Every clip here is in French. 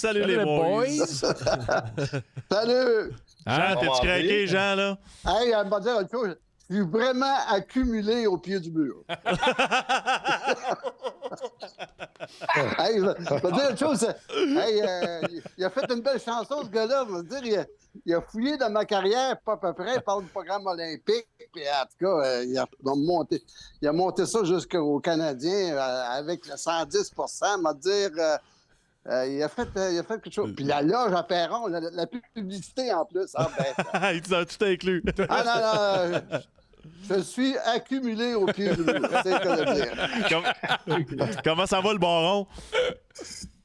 Salut les boys! Salut! Jean, t'es-tu craqué, Jean, là? Hey, elle m'a dit autre chose. Je suis vraiment accumulé au pied du mur. Hey, je vais dire une chose. Hey, il a fait une belle chanson, ce gars-là. Je veux dire, il a fouillé dans ma carrière, pas à peu près. Il parle du programme olympique. Puis, en tout cas, il a monté ça jusqu'aux Canadiens avec le 110 m'a dire. Il a fait quelque chose. Puis la loge à Perron, la publicité en plus. Ah, ben, Il t'a tout inclus. ah non, je suis accumulé au pied du mur. C'est ce que je veux dire. Comment ça va, le baron?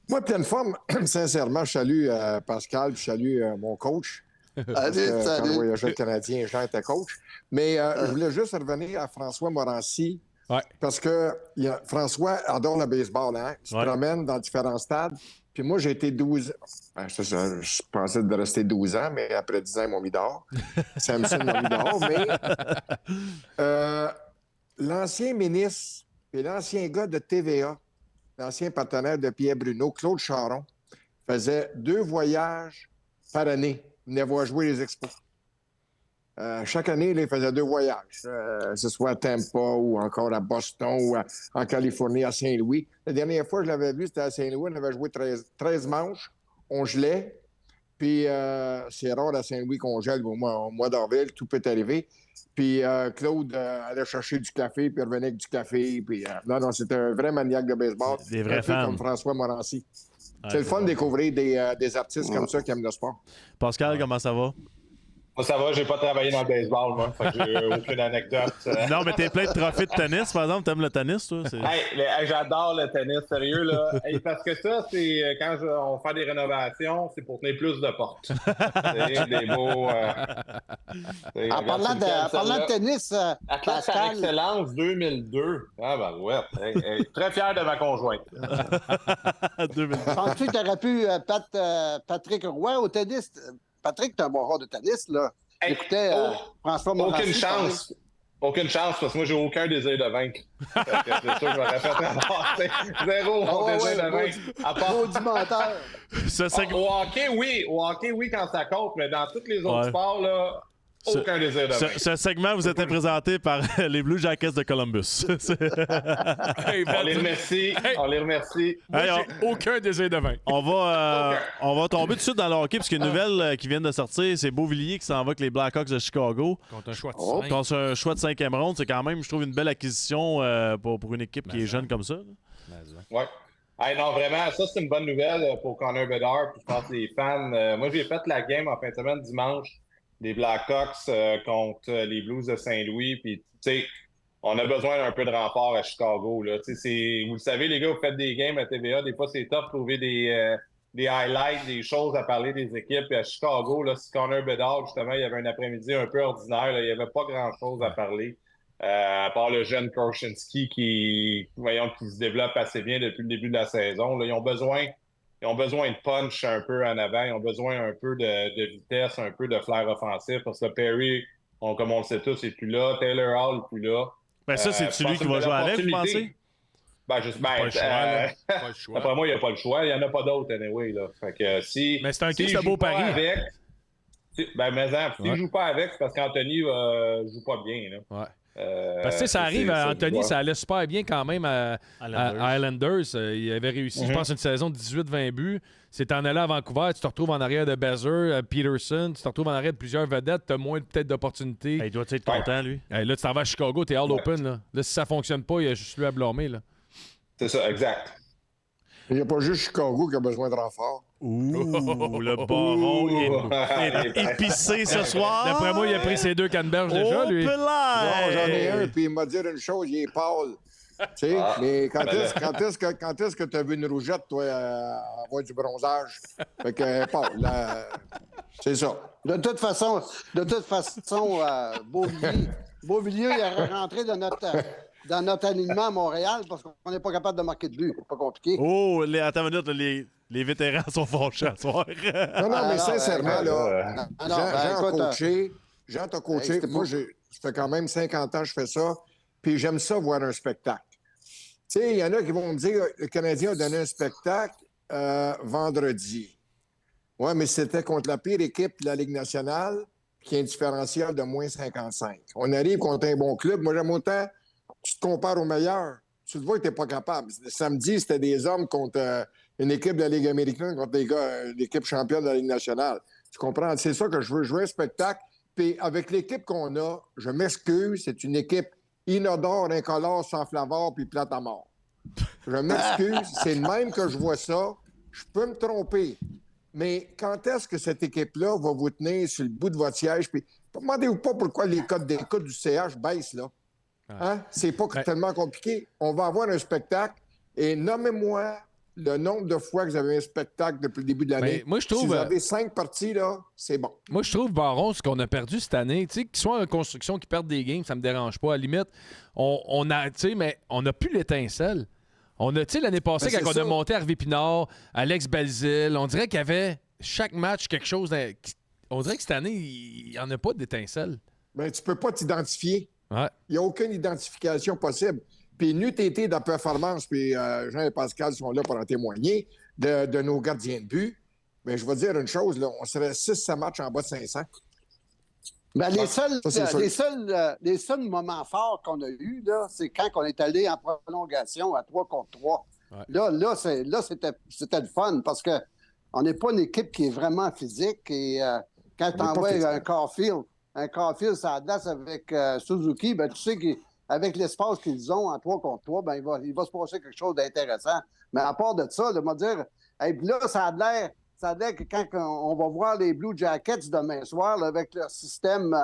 Moi, pleine forme, sincèrement, je salue Pascal, puis je salue mon coach. Parce que quand je voyageais le Canadien, Jean était coach. Mais je voulais juste revenir à François Morancy. Ouais. Parce que François adore le baseball, hein? Il se promène dans différents stades. Puis moi, j'ai été 12 ans. Je pensais de rester 12 ans, mais après 10 ans, ils m'ont mis dehors. Samson m'a mis dehors. Mais l'ancien ministre et l'ancien gars de TVA, l'ancien partenaire de Pierre Bruno, Claude Charon, faisait 2 voyages par année. Il venait voir jouer les expos. Chaque année, il faisait 2 voyages, que ce soit à Tampa ou encore à Boston ou en Californie, à Saint-Louis. La dernière fois que je l'avais vu, c'était à Saint-Louis. On avait joué 13 manches. On gelait. Puis c'est rare à Saint-Louis qu'on gèle au mois d'avril. Tout peut arriver. Puis Claude allait chercher du café, puis revenait avec du café. Puis non, c'était un vrai maniaque de baseball. Des vrais fans. Comme François Morancy. C'est le fun de découvrir des artistes comme ça qui aiment le sport. Pascal, comment ça va? Moi, ça va, j'ai pas travaillé dans le baseball, moi. Fait que j'ai aucune anecdote. Non, mais t'es plein de trophées de tennis, par exemple. T'aimes le tennis, toi? Hey, j'adore le tennis, sérieux, là. Hey, parce que ça, c'est quand on fait des rénovations, c'est pour tenir plus de portes. C'est des beaux... En parlant de tennis, Athlète par excellence 2002. Ah, ben ouais. Hey, très fier de ma conjointe. Penses-tu que t'aurais pu Patrick Roy au tennis? Patrick, t'es un bon joueur de tennis, là. J'écoutais François Morancy. Aucune chance. Aucune chance, parce que moi, j'ai aucun désir de vaincre. C'est sûr que je m'aurais fait ramasser. Zéro désir de vaincre. À part du menteur. Au hockey, oui, quand ça compte, mais dans tous les autres sports, là, aucun désir de vaincre. Ce segment vous était présenté par les Blue Jackets de Columbus. On les remercie. On les remercie. Hey, aucun désir de vaincre. On va tomber tout de suite dans le hockey, parce qu'il y a une nouvelle qui vient de sortir. C'est Beauvillier qui s'en va avec les Blackhawks de Chicago. Contre un choix de 5. Contre un choix de 5e ronde. C'est quand même, je trouve, une belle acquisition pour une équipe qui est jeune comme ça. Oui. Hey, non, vraiment, ça, c'est une bonne nouvelle pour Connor Bedard. Puis je pense que les fans... moi, j'ai fait la game en fin de semaine dimanche des Blackhawks contre les Blues de Saint-Louis. Puis, tu sais, on a besoin d'un peu de renfort à Chicago. Là. Vous le savez, les gars, vous faites des games à TVA. Des fois, c'est tough de trouver des highlights, des choses à parler des équipes. Puis à Chicago, là, si Connor Bedard, justement, il y avait un après-midi un peu ordinaire. Là, il n'y avait pas grand-chose à parler. À part le jeune Korchinski qui se développe assez bien depuis le début de la saison. Là, ils ont besoin de punch un peu en avant. Ils ont besoin un peu de vitesse, un peu de flair offensif. Parce que Perry, comme on le sait tous, n'est plus là. Taylor Hall n'est plus là. Ben ça, c'est celui qui va jouer avec, vous pensez? Pas le choix. Après moi, il n'y a pas le choix. Il n'y en a pas d'autres, anyway. Là. Fait que mais c'est un beau pari. S'il ne joue pas avec, c'est parce qu'Anthony ne joue pas bien. Là. Ouais. Parce que ça arrive à Anthony, ça allait super bien quand même à Islanders. Il avait réussi, je pense, une saison de 18-20 buts. C'est en allant à Vancouver, tu te retrouves en arrière de Bezer, Peterson, tu te retrouves en arrière de plusieurs vedettes, tu as moins peut-être d'opportunités. Il doit être content, lui. Là, tu t'en vas à Chicago, tu es all open. Là, si ça fonctionne pas, il y a juste lui à blâmer. Là. C'est ça, exact. Il n'y a pas juste Chicago qui a besoin de renfort. Ouh, le baron est épicé ce soir. D'après moi, il a pris ses 2 canneberges déjà, lui. J'en ai un, puis il m'a dit une chose, il est pâle. Tu sais, mais quand est-ce que tu as vu une rougette, toi, avoir du bronzage? Fait que, c'est ça. De toute façon, Beauvillier, il est rentré dans notre alignement à Montréal parce qu'on n'est pas capable de marquer de but. C'est pas compliqué. Oh, attends une minute, les vétérans sont fâchés à soir. Non, mais sincèrement, là, Jean t'a coaché. Moi, ça fait quand même 50 ans que je fais ça, puis j'aime ça voir un spectacle. Tu sais, il y en a qui vont me dire le Canadien a donné un spectacle. vendredi. Oui, mais c'était contre la pire équipe de la Ligue nationale, qui a un différentiel de moins 55. On arrive contre un bon club. Moi, j'aime autant, tu te compares aux meilleurs. Tu te vois que tu n'es pas capable. Samedi, c'était des hommes contre une équipe de la Ligue américaine, contre l'équipe championne de la Ligue nationale. Tu comprends? C'est ça que je veux. Je veux un spectacle. Puis avec l'équipe qu'on a, je m'excuse, c'est une équipe inodore, incolore, sans flavor, puis plate à mort. Je m'excuse, c'est le même que je vois ça. Je peux me tromper. Mais quand est-ce que cette équipe-là va vous tenir sur le bout de votre siège? Puis demandez-vous pas pourquoi les codes d'écoute du CH baissent, là. Hein? C'est pas tellement compliqué. On va avoir un spectacle et nommez-moi le nombre de fois que vous avez un spectacle depuis le début de l'année. Moi, je trouve, si vous avez 5 parties, là, c'est bon. Moi, je trouve, Baron, ce qu'on a perdu cette année, tu sais, qu'ils soient en construction, qu'ils perdent des games, ça me dérange pas. À la limite, on a, tu sais, mais on n'a plus l'étincelle. On a, tu sais, l'année passée, quand on a monté Harvey Pinard, Alex Belzile, on dirait qu'il y avait chaque match quelque chose. On dirait que cette année, il n'y en a pas d'étincelle. Ben, tu peux pas t'identifier. Ouais. Il n'y a aucune identification possible. Puis, n'eût été de la performance, puis Jean et Pascal sont là pour en témoigner, de nos gardiens de but. Mais je vais dire une chose, là, on serait 6-7 matchs en bas de 500. Ben, les seuls moments forts qu'on a eus, là, c'est quand on est allé en prolongation à 3 contre 3. Ouais. Là, c'était le fun parce qu'on n'est pas une équipe qui est vraiment physique. Et quand tu envoies un Caulfield, ça glace avec Suzuki, ben, tu sais qu'avec l'espace qu'ils ont en 3 contre 3, ben, il va se passer quelque chose d'intéressant. Mais à part de ça, de me dire, hey, là, ça a l'air que quand on va voir les Blue Jackets demain soir, là, avec leur système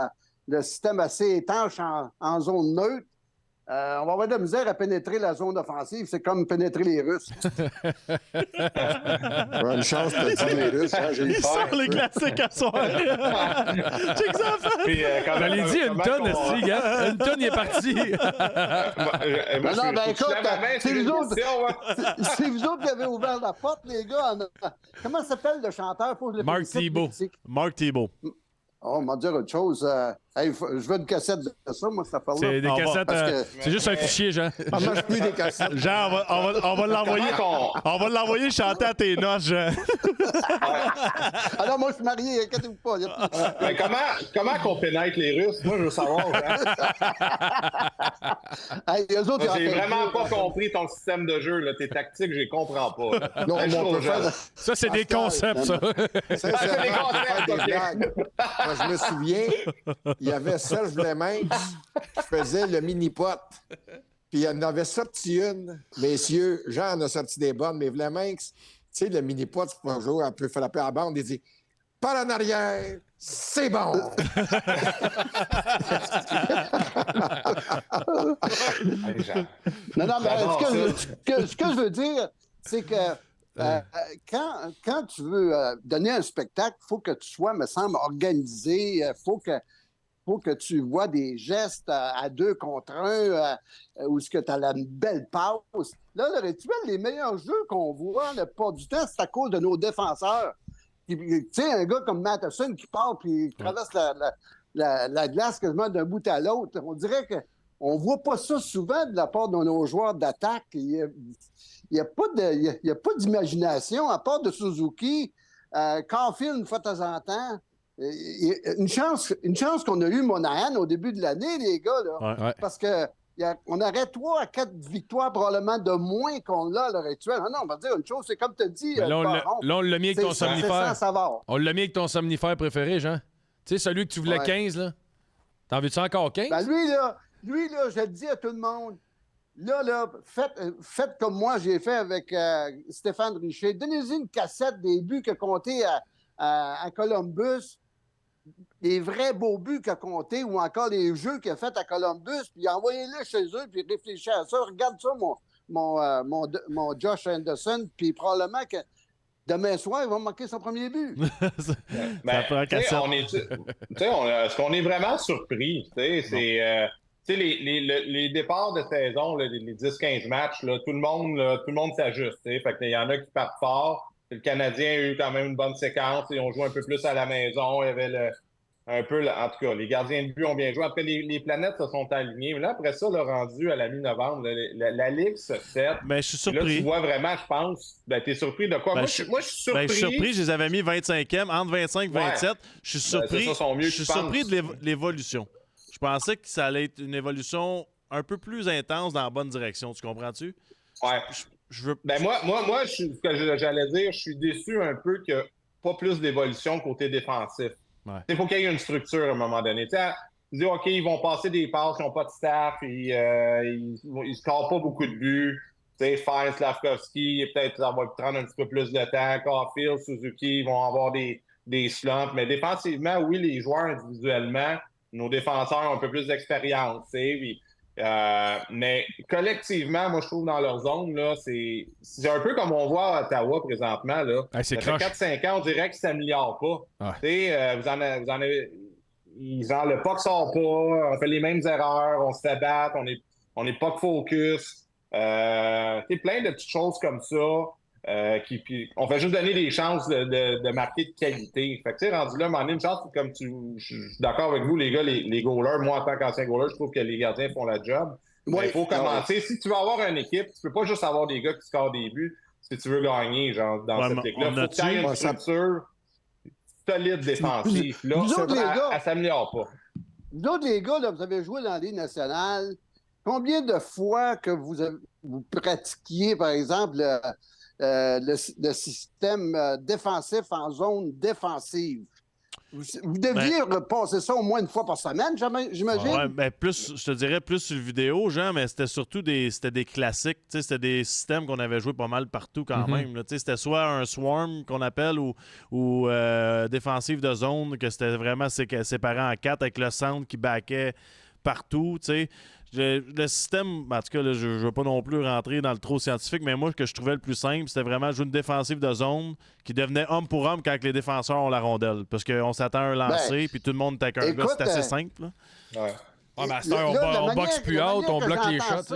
assez étanche en zone neutre, on va avoir de la misère à pénétrer la zone offensive. C'est comme pénétrer les Russes. Une chance de dire les Russes. Hein, j'ai Ils sortent les classiques à soir. Check ça, je l'ai dit, une tonne, une tonne, il est parti. C'est vous autres qui avez ouvert la porte, les gars. Comment s'appelle le chanteur? Mark Thibault. Mark Thibault. Oh, on va dire autre chose. Je veux une cassette de ça, moi, cette affaire-là. C'est des cassettes. C'est juste un fichier, Jean. On ne mange plus des cassettes. Jean, on va l'envoyer. On va l'envoyer chanter à tes noces, Jean. Alors, moi, je suis marié, inquiétez-vous pas. Mais comment qu'on pénètre les Russes? Moi, je veux savoir, Jean. J'ai vraiment pas compris ton système de jeu. Là. Tes tactiques, je les comprends pas. Non, ça, c'est des concepts, ça. C'est des concepts. Moi, je me souviens, il y avait Serge Vleminx qui faisait le mini-pot. Puis il en avait sorti une. Messieurs, Jean en a sorti des bonnes, mais Vleminx, tu sais, le mini-pot, c'est pas un jour, elle peut frapper à la bande et dire « Par en arrière, c'est bon! » Non, mais ce que je veux dire, c'est que quand tu veux donner un spectacle, il faut que tu sois, me semble, organisé. Il faut que tu vois des gestes à 2 contre 1 où tu as la belle passe. Là, le rituel, les meilleurs jeux qu'on voit, la plupart du temps, c'est à cause de nos défenseurs. Tu sais, un gars comme Matheson qui part puis qui traverse la glace quasiment d'un bout à l'autre. On dirait qu'on ne voit pas ça souvent de la part de nos joueurs d'attaque. Il n'y a pas d'imagination, à part de Suzuki, Caulfield une fois de temps en temps. Une chance qu'on a eu Monahan au début de l'année, les gars, là, ouais. parce qu'on aurait 3 à 4 victoires probablement de moins qu'on l'a à l'heure actuelle. Non, on va dire une chose, c'est comme tu as dit. Là, on l'a mis avec ton somnifère. On l'a mis avec ton somnifère préféré, Jean. Tu sais, celui que tu voulais 15, là. T'en veux-tu encore 15? Ben lui, là, je le dis à tout le monde. Là, faites comme moi, j'ai fait avec Stéphane Richer. Donnez-y une cassette des buts qu'il a comptés à Columbus, des vrais beaux buts qu'il a comptés, ou encore les jeux qu'il a fait à Columbus, puis envoyez-les chez eux, puis réfléchissez à ça. Regarde ça, mon Josh Anderson, puis probablement que demain soir, il va marquer son premier but. Ça prend cassette. Est-ce qu'on est vraiment surpris? Les départs de saison, là, les 10-15 matchs, là, tout le monde s'ajuste. Fait qu'il y en a qui partent fort. Le Canadien a eu quand même une bonne séquence. Ils ont joué un peu plus à la maison. Il y avait un peu, en tout cas, les gardiens de but ont bien joué. Après, les planètes se sont alignées. Mais là, après ça, le rendu à la mi-novembre, la Ligue se fait. Mais je suis Là, surpris. tu vois vraiment, je pense, t'es surpris de quoi? Ben, Moi, je suis surpris. Je suis surpris, je les avais mis 25e, entre 25 et 27. Je suis surpris, ça, sont mieux, je suis je pense. surpris de l'évolution. Je pensais que ça allait être une évolution un peu plus intense dans la bonne direction. Tu comprends-tu? Ouais. Je veux... Ben moi, ce que j'allais dire, je suis déçu un peu que pas plus d'évolution côté défensif. Ouais. Il faut qu'il y ait une structure à un moment donné. Tu dis, OK, ils vont passer des passes, ils n'ont pas de staff, ils ne scorent pas beaucoup de buts. Fine, Slavkovski, peut-être ça va prendre un petit peu plus de temps. Caulfield, Suzuki, ils vont avoir des slumps. Mais défensivement, oui, les joueurs individuellement, nos défenseurs ont un peu plus d'expérience. Mais collectivement, moi, je trouve dans leur zone, là, c'est un peu comme on voit à Ottawa présentement. Là. C'est ça fait 4-5 ans, on dirait qu'ils ne s'améliorent pas. Vous en avez... le puck sort pas, on fait les mêmes erreurs, on se fait battre, on n'est pas focus. Plein de petites choses comme ça. Puis on fait juste donner des chances de marquer de qualité. Fait que rendu là, m'en une chance, comme je suis d'accord avec vous, les gars, les goalers, moi en tant qu'ancien goaler, je trouve que les gardiens font le job. Mais il faut commencer. Si tu veux avoir une équipe, tu peux pas juste avoir des gars qui scorent des buts si tu veux gagner dans cette ligue-là. Il faut que tu aies une structure solide défensive. Là, elle ne s'améliore pas. Vous autres, les gars, là, vous avez joué dans la Ligue nationale. Combien de fois que vous pratiquiez, par exemple, le système défensif en zone défensive? Vous deviez repasser ça au moins une fois par semaine, j'imagine? Ouais, ben plus, je te dirais plus sur le vidéo, Jean, mais c'était surtout des classiques. C'était des systèmes qu'on avait joué pas mal partout quand même. Là. C'était soit un swarm qu'on appelle ou défensif de zone, que c'était vraiment séparé en 4 avec le centre qui backait partout. T'sais. Le système, en tout cas, là, je ne veux pas non plus rentrer dans le trop scientifique, mais moi, ce que je trouvais le plus simple, c'était vraiment jouer une défensive de zone qui devenait homme pour homme quand les défenseurs ont la rondelle. Parce qu'on s'attend à un lancer, puis tout le monde était un gars. C'est assez simple. Là. Ouais. Mais on boxe plus haut, on bloque les shots.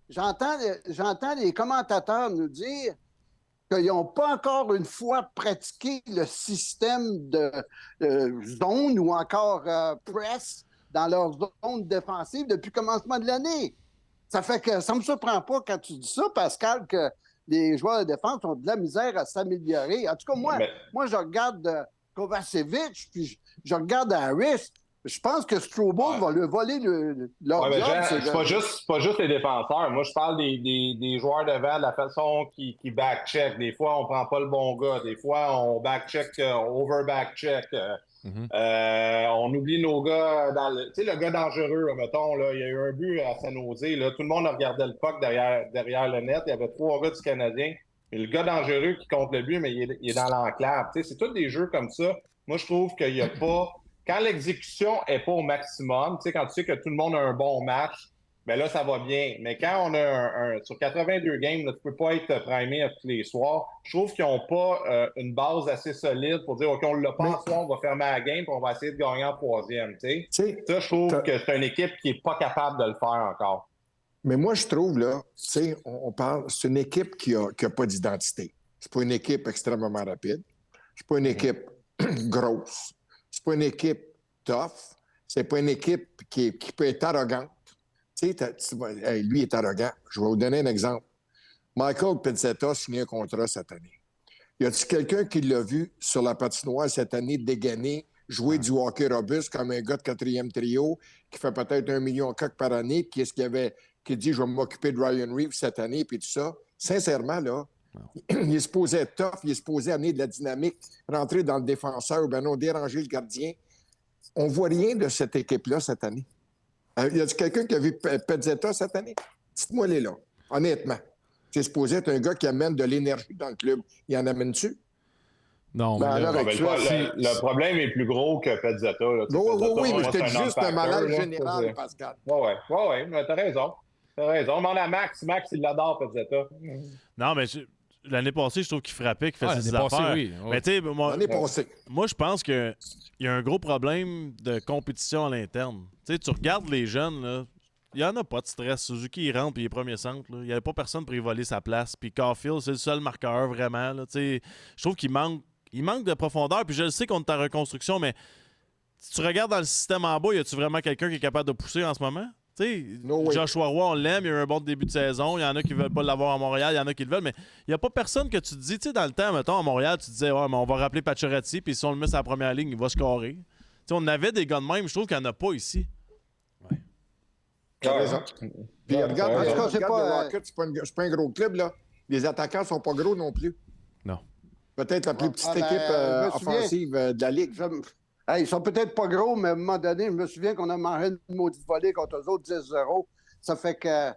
J'entends les commentateurs nous dire qu'ils n'ont pas encore une fois pratiqué le système de zone ou encore press dans leur zone défensive depuis le commencement de l'année. Ça fait que ça ne me surprend pas quand tu dis ça, Pascal, que les joueurs de défense ont de la misère à s'améliorer. En tout cas, moi je regarde Kovacevic, puis je regarde Harris. Je pense que Strobel va lui voler leur job. C'est pas juste les défenseurs. Moi, je parle des joueurs devant, de la façon qui back-check. Des fois, on prend pas le bon gars. Des fois, on back-check, over-back-check. On oublie nos gars tu sais, le gars dangereux, là, mettons, là, il y a eu un but à San Jose, là, tout le monde regardait le puck derrière le net, il y avait 3 gars du Canadien, et le gars dangereux qui compte le but, mais il est dans l'enclave. Tu sais, c'est tous des jeux comme ça. Moi, je trouve qu'il n'y a pas... Quand l'exécution n'est pas au maximum, tu sais, quand tu sais que tout le monde a un bon match, ben là, ça va bien. Mais quand on a sur 82 games, là, tu ne peux pas être primé à tous les soirs. Je trouve qu'ils n'ont pas une base assez solide pour dire, OK, on l'a pas en soir, on va fermer la game et on va essayer de gagner en 3e. Tu sais? Ça, je trouve que c'est une équipe qui n'est pas capable de le faire encore. Mais moi, je trouve, là, tu sais, on parle, c'est une équipe qui a pas d'identité. C'est pas une équipe extrêmement rapide. C'est pas une équipe grosse. C'est pas une équipe tough. C'est pas une équipe qui peut être arrogante. Tu sais, lui est arrogant. Je vais vous donner un exemple. Michael Pizzetta a signé un contrat cette année. Y a-t-il quelqu'un qui l'a vu sur la patinoire cette année dégainer, jouer du hockey robuste comme un gars de 4e trio qui fait peut-être 1 million par année, qui dit « Je vais m'occuper de Ryan Reeves cette année » puis tout ça? Sincèrement, là, il est supposé être tough, il est supposé amener de la dynamique, rentrer dans le défenseur, ben non, déranger le gardien. On voit rien de cette équipe-là cette année. Y a-t-il quelqu'un qui a vu Pizzetta cette année? Dites-moi-les là, honnêtement. C'est supposé être un gars qui amène de l'énergie dans le club. Il en amène-tu? Non, mais le problème est plus gros que Pizzetta. Oui, mais j'étais juste un malade général, Pascal. Oui, mais t'as raison. Demande à Max, il l'adore, Pizzetta. Non, mais l'année passée, je trouve qu'il frappait, qu'il faisait ses affaires. Oui. Mais tu sais, moi, je pense qu'il y a un gros problème de compétition à l'interne. Tu sais, tu regardes les jeunes, là, il n'y en a pas de stress. Suzuki, il rentre puis il est premier centre. Il n'y avait pas personne pour y voler sa place. Puis Caulfield, c'est le seul marqueur, vraiment. Là, je trouve qu'il manque de profondeur. Puis je le sais qu'on est en reconstruction, mais si tu regardes dans le système en bas, y a-tu vraiment quelqu'un qui est capable de pousser en ce moment? Tu sais, No Joshua Roy, on l'aime, il a eu un bon début de saison. Il y en a qui veulent pas l'avoir à Montréal, il y en a qui le veulent, mais il n'y a pas personne que tu te dis, tu sais, dans le temps, mettons, à Montréal, tu te disais, ouais, mais on va rappeler Pacioretty, puis si on le met sur la première ligne, il va scorer. Tu sais, on avait des gars de même, je trouve qu'il n'y en a pas ici. T'as raison. Puis regarde, ouais. regarde C'est le pas, Rocket, c'est pas un gros club, là. Les attaquants sont pas gros non plus. Non. Peut-être la plus petite Ah, ben, équipe je me souviens. offensive de la Ligue. Hey, ils sont peut-être pas gros, mais à un moment donné, je me souviens qu'on a mangé une maudite volée contre eux autres 10-0. Ça fait que là,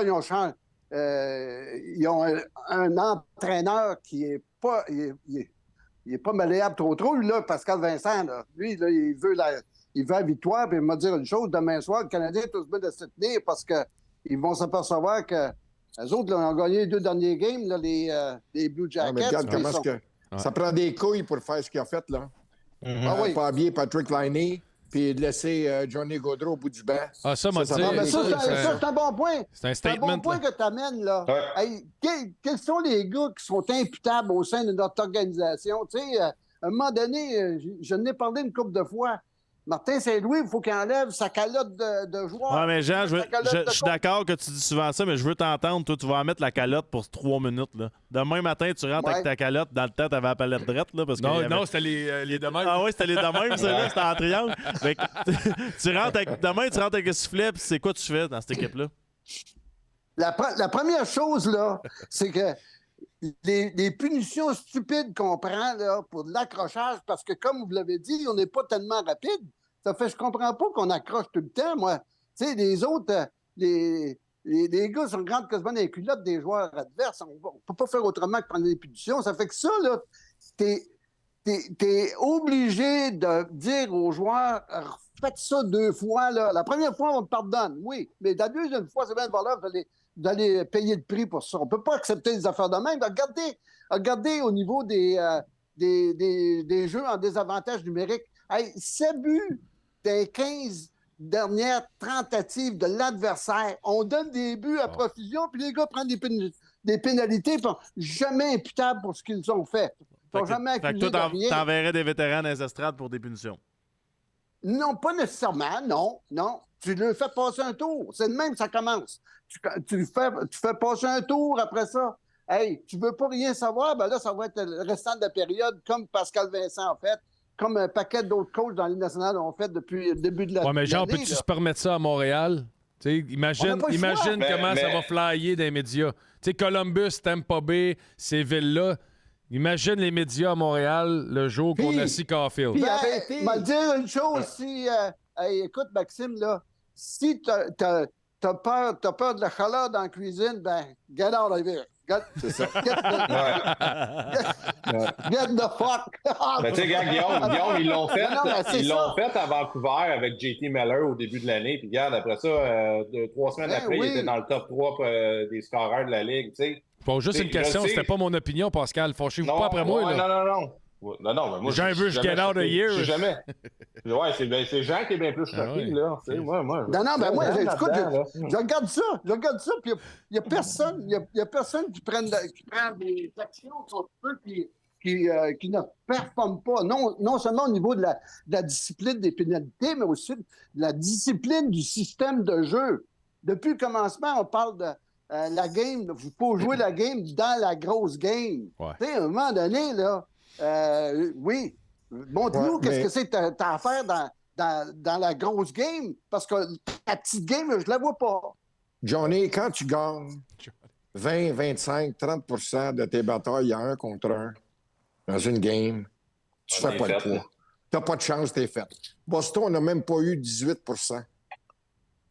ils ont changé. Ils ont un entraîneur qui est pas. Il est pas malléable trop, lui, là, Pascal Vincent. Là. Lui, là, il veut la victoire, puis il m'a dit une chose, demain soir, le Canadien est tous bien de se tenir parce qu'ils vont s'apercevoir que les autres, là, ont gagné les 2 derniers games, là, les Blue Jackets. Mais regarde comment sont... ça prend des couilles pour faire ce qu'il a fait, là. oui. Pas habiller Patrick Laine, puis de laisser Johnny Gaudreau au bout du banc. Ah, ça m'a dit. Non, mais ça, c'est un bon point. C'est un C'est un statement. bon point que tu amènes, là. Ouais. Hey, quels sont les gars qui sont imputables au sein de notre organisation? Tu sais, à un moment donné, je n'ai parlé une couple de fois. Martin Saint-Louis, il faut qu'il enlève sa calotte de joueur. Ouais, mais Jean, je Sa calotte de suis coach. d'accord que tu dis souvent ça, mais je veux t'entendre. Toi, tu vas en mettre la calotte pour 3 minutes. Là. Demain matin, tu rentres avec ta calotte. Dans le temps, tu avais la palette drette. Là, parce Non, qu'il y avait- non, c'était les deux mêmes. Ah oui, c'était les deux mêmes, ça, là, c'était en triangle. Fait que, demain, tu rentres avec un sifflet, puis c'est quoi tu fais dans cette équipe-là? La première chose, là, c'est que les punitions stupides qu'on prend là, pour de l'accrochage, parce que, comme vous l'avez dit, on n'est pas tellement rapide. Ça fait, je comprends pas qu'on accroche tout le temps, moi. Tu sais, les autres, les gars sont grands quasiment dans les culottes des joueurs adverses. On ne peut pas faire autrement que prendre des punitions. Ça fait que ça, là, t'es obligé de dire aux joueurs, faites ça 2 fois, là. La première fois, on te pardonne, oui. Mais la deuxième fois, c'est bien de valeur, vous allez payer le prix pour ça. On ne peut pas accepter des affaires de même. Regardez au niveau des jeux en désavantage numérique. Hey, 7 buts des 15 dernières tentatives de l'adversaire. On donne des buts à profusion, puis les gars prennent des pénalités, puis jamais imputables pour ce qu'ils ont fait. Ils sont jamais Fait que accusés toi, de rien. t'enverrais des vétérans dans les estrades pour des punitions. Non, pas nécessairement, non. Tu le fais passer un tour. C'est de même que ça commence. Tu fais passer un tour après ça. Hey, tu veux pas rien savoir? Ben là, ça va être le restant de la période, comme Pascal Vincent a fait, comme un paquet d'autres coachs dans la Ligue nationale ont fait depuis le début de Ouais, mais genre, l'année, peux-tu là. se permettre ça à Montréal? Tu sais, On imagine n'a pas le choix. comment ça Mais- va flyer des médias. Tu sais, Columbus, Tampa Bay, ces villes-là. Imagine les médias à Montréal le jour qu'on Puis- a assis Caulfield. puis- Ben, arrêtez. m'a dire une chose, si... hey, écoute, Maxime, là, si t'as peur de la chaleur dans la cuisine, ben, get out of here. C'est ça. Get the fuck. Ben, tu sais, regarde, Guillaume, ils l'ont fait. Non, mais c'est Ils ça. l'ont fait à Vancouver avec JT Miller au début de l'année. Puis regarde, après ça, 3 semaines Ben après, oui. il était dans le top 3 des scoreurs de la Ligue. Tu sais. Bon, juste une Je question, sais. c'était pas mon opinion, Pascal. Fâchez-vous pas après moi, ouais, là. Non. Ouais, non, mais moi, Jean veut, je get out of here. Je suis jamais. Ouais, c'est Jean qui est bien plus choqué, Ah ouais. là. Tu sais, moi. Non, ben moi, Jean écoute, là-dedans, là. je regarde ça, puis il n'y a personne qui prend des actions contre eux qui ne performent pas, non seulement au niveau de la discipline des pénalités, mais aussi de la discipline du système de jeu. Depuis le commencement, on parle de la game, il faut jouer la game dans la grosse game. Ouais. Tu sais, à un moment donné, là, oui, montre-nous Ouais, qu'est-ce mais- que c'est que t'as à faire dans la grosse game, parce que la petite game, je la vois pas. Johnny, quand tu gagnes 20, 25, 30 de tes batailles à 1 contre 1 dans une game, tu On fais est pas le fait, poids. là. Tu n'as pas de chance, t'es fait. Boston, on n'a même pas eu 18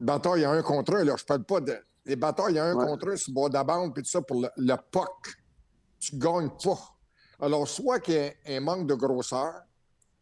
bataille à 1 contre 1, là, je parle pas de... Les batailles à 1 Ouais. contre 1 sur bord de la bande, puis tout ça pour le puck. Tu gagnes pas. Alors, soit qu'il y ait un manque de grosseur,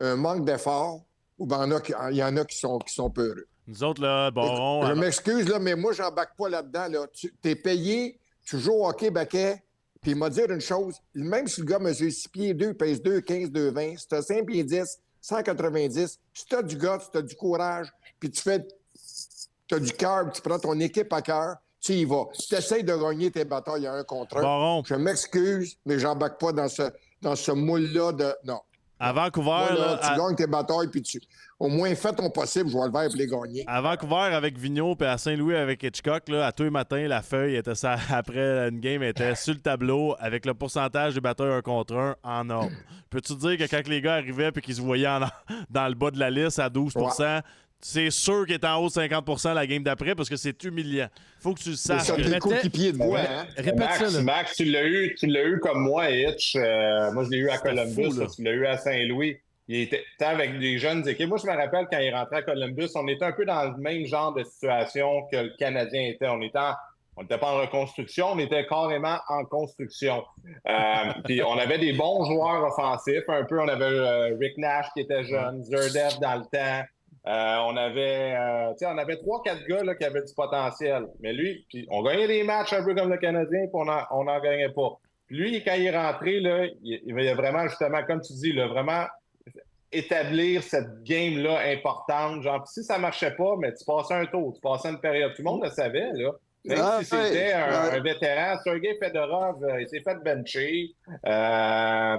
un manque d'effort, ou bien il y en a qui sont peureux. Nous autres, là, bon, Je m'excuse, là, mais moi, j'embarque pas là-dedans. Là. Tu es payé, tu joues au hockey baquet, puis il m'a dit une chose, même si le gars mesure 6 pieds 2, pèse 2, 15, 2, 20, si tu as 5 pieds 10, 190, si tu as du gars, si tu as du courage, puis tu as du cœur, puis tu prends ton équipe à cœur, tu y vas. Tu essaies de gagner tes batailles à 1 contre 1. Baron, Je m'excuse, mais j'embarque pas dans ce moule-là de... Non. À Vancouver, Moi, là, là, tu gagnes tes batailles, puis au moins fais ton possible, je vais le faire pour les gagner. à Vancouver avec Vigneault puis à Saint-Louis avec Hitchcock, là, à tous les matins, la feuille était ça, après une game était sur le tableau avec le pourcentage des batailles 1 contre 1 en ordre. Peux-tu dire que quand les gars arrivaient et qu'ils se voyaient dans le bas de la liste à 12 c'est sûr qu'il est en haut de 50 la game d'après parce que c'est humiliant. Faut que tu le saches. C'est un coéquipier de moi. Hein? Répète ça, là. Max, tu l'as eu comme moi, Hitch. Moi, je l'ai eu à Columbus. Fou, là. Tu l'as eu à Saint-Louis. Il était avec des jeunes équipes. Moi, je me rappelle quand il rentrait à Columbus, on était un peu dans le même genre de situation que le Canadien était. On n'était pas en reconstruction, on était carrément en construction. Puis on avait des bons joueurs offensifs. Un peu, on avait Rick Nash qui était jeune, Zerdev dans le temps. On avait 3-4 gars là, qui avaient du potentiel. Mais lui, puis on gagnait des matchs un peu comme le Canadien, puis on n'en gagnait pas. Puis lui, quand il est rentré, là, il a vraiment, justement, comme tu dis, là, vraiment établir cette game-là importante. Genre, si ça marchait pas, mais tu passais un tour, tu passais une période. Tout le monde le savait, là. Même si c'était un vétéran, Sergei Fedorov, il s'est fait bencher.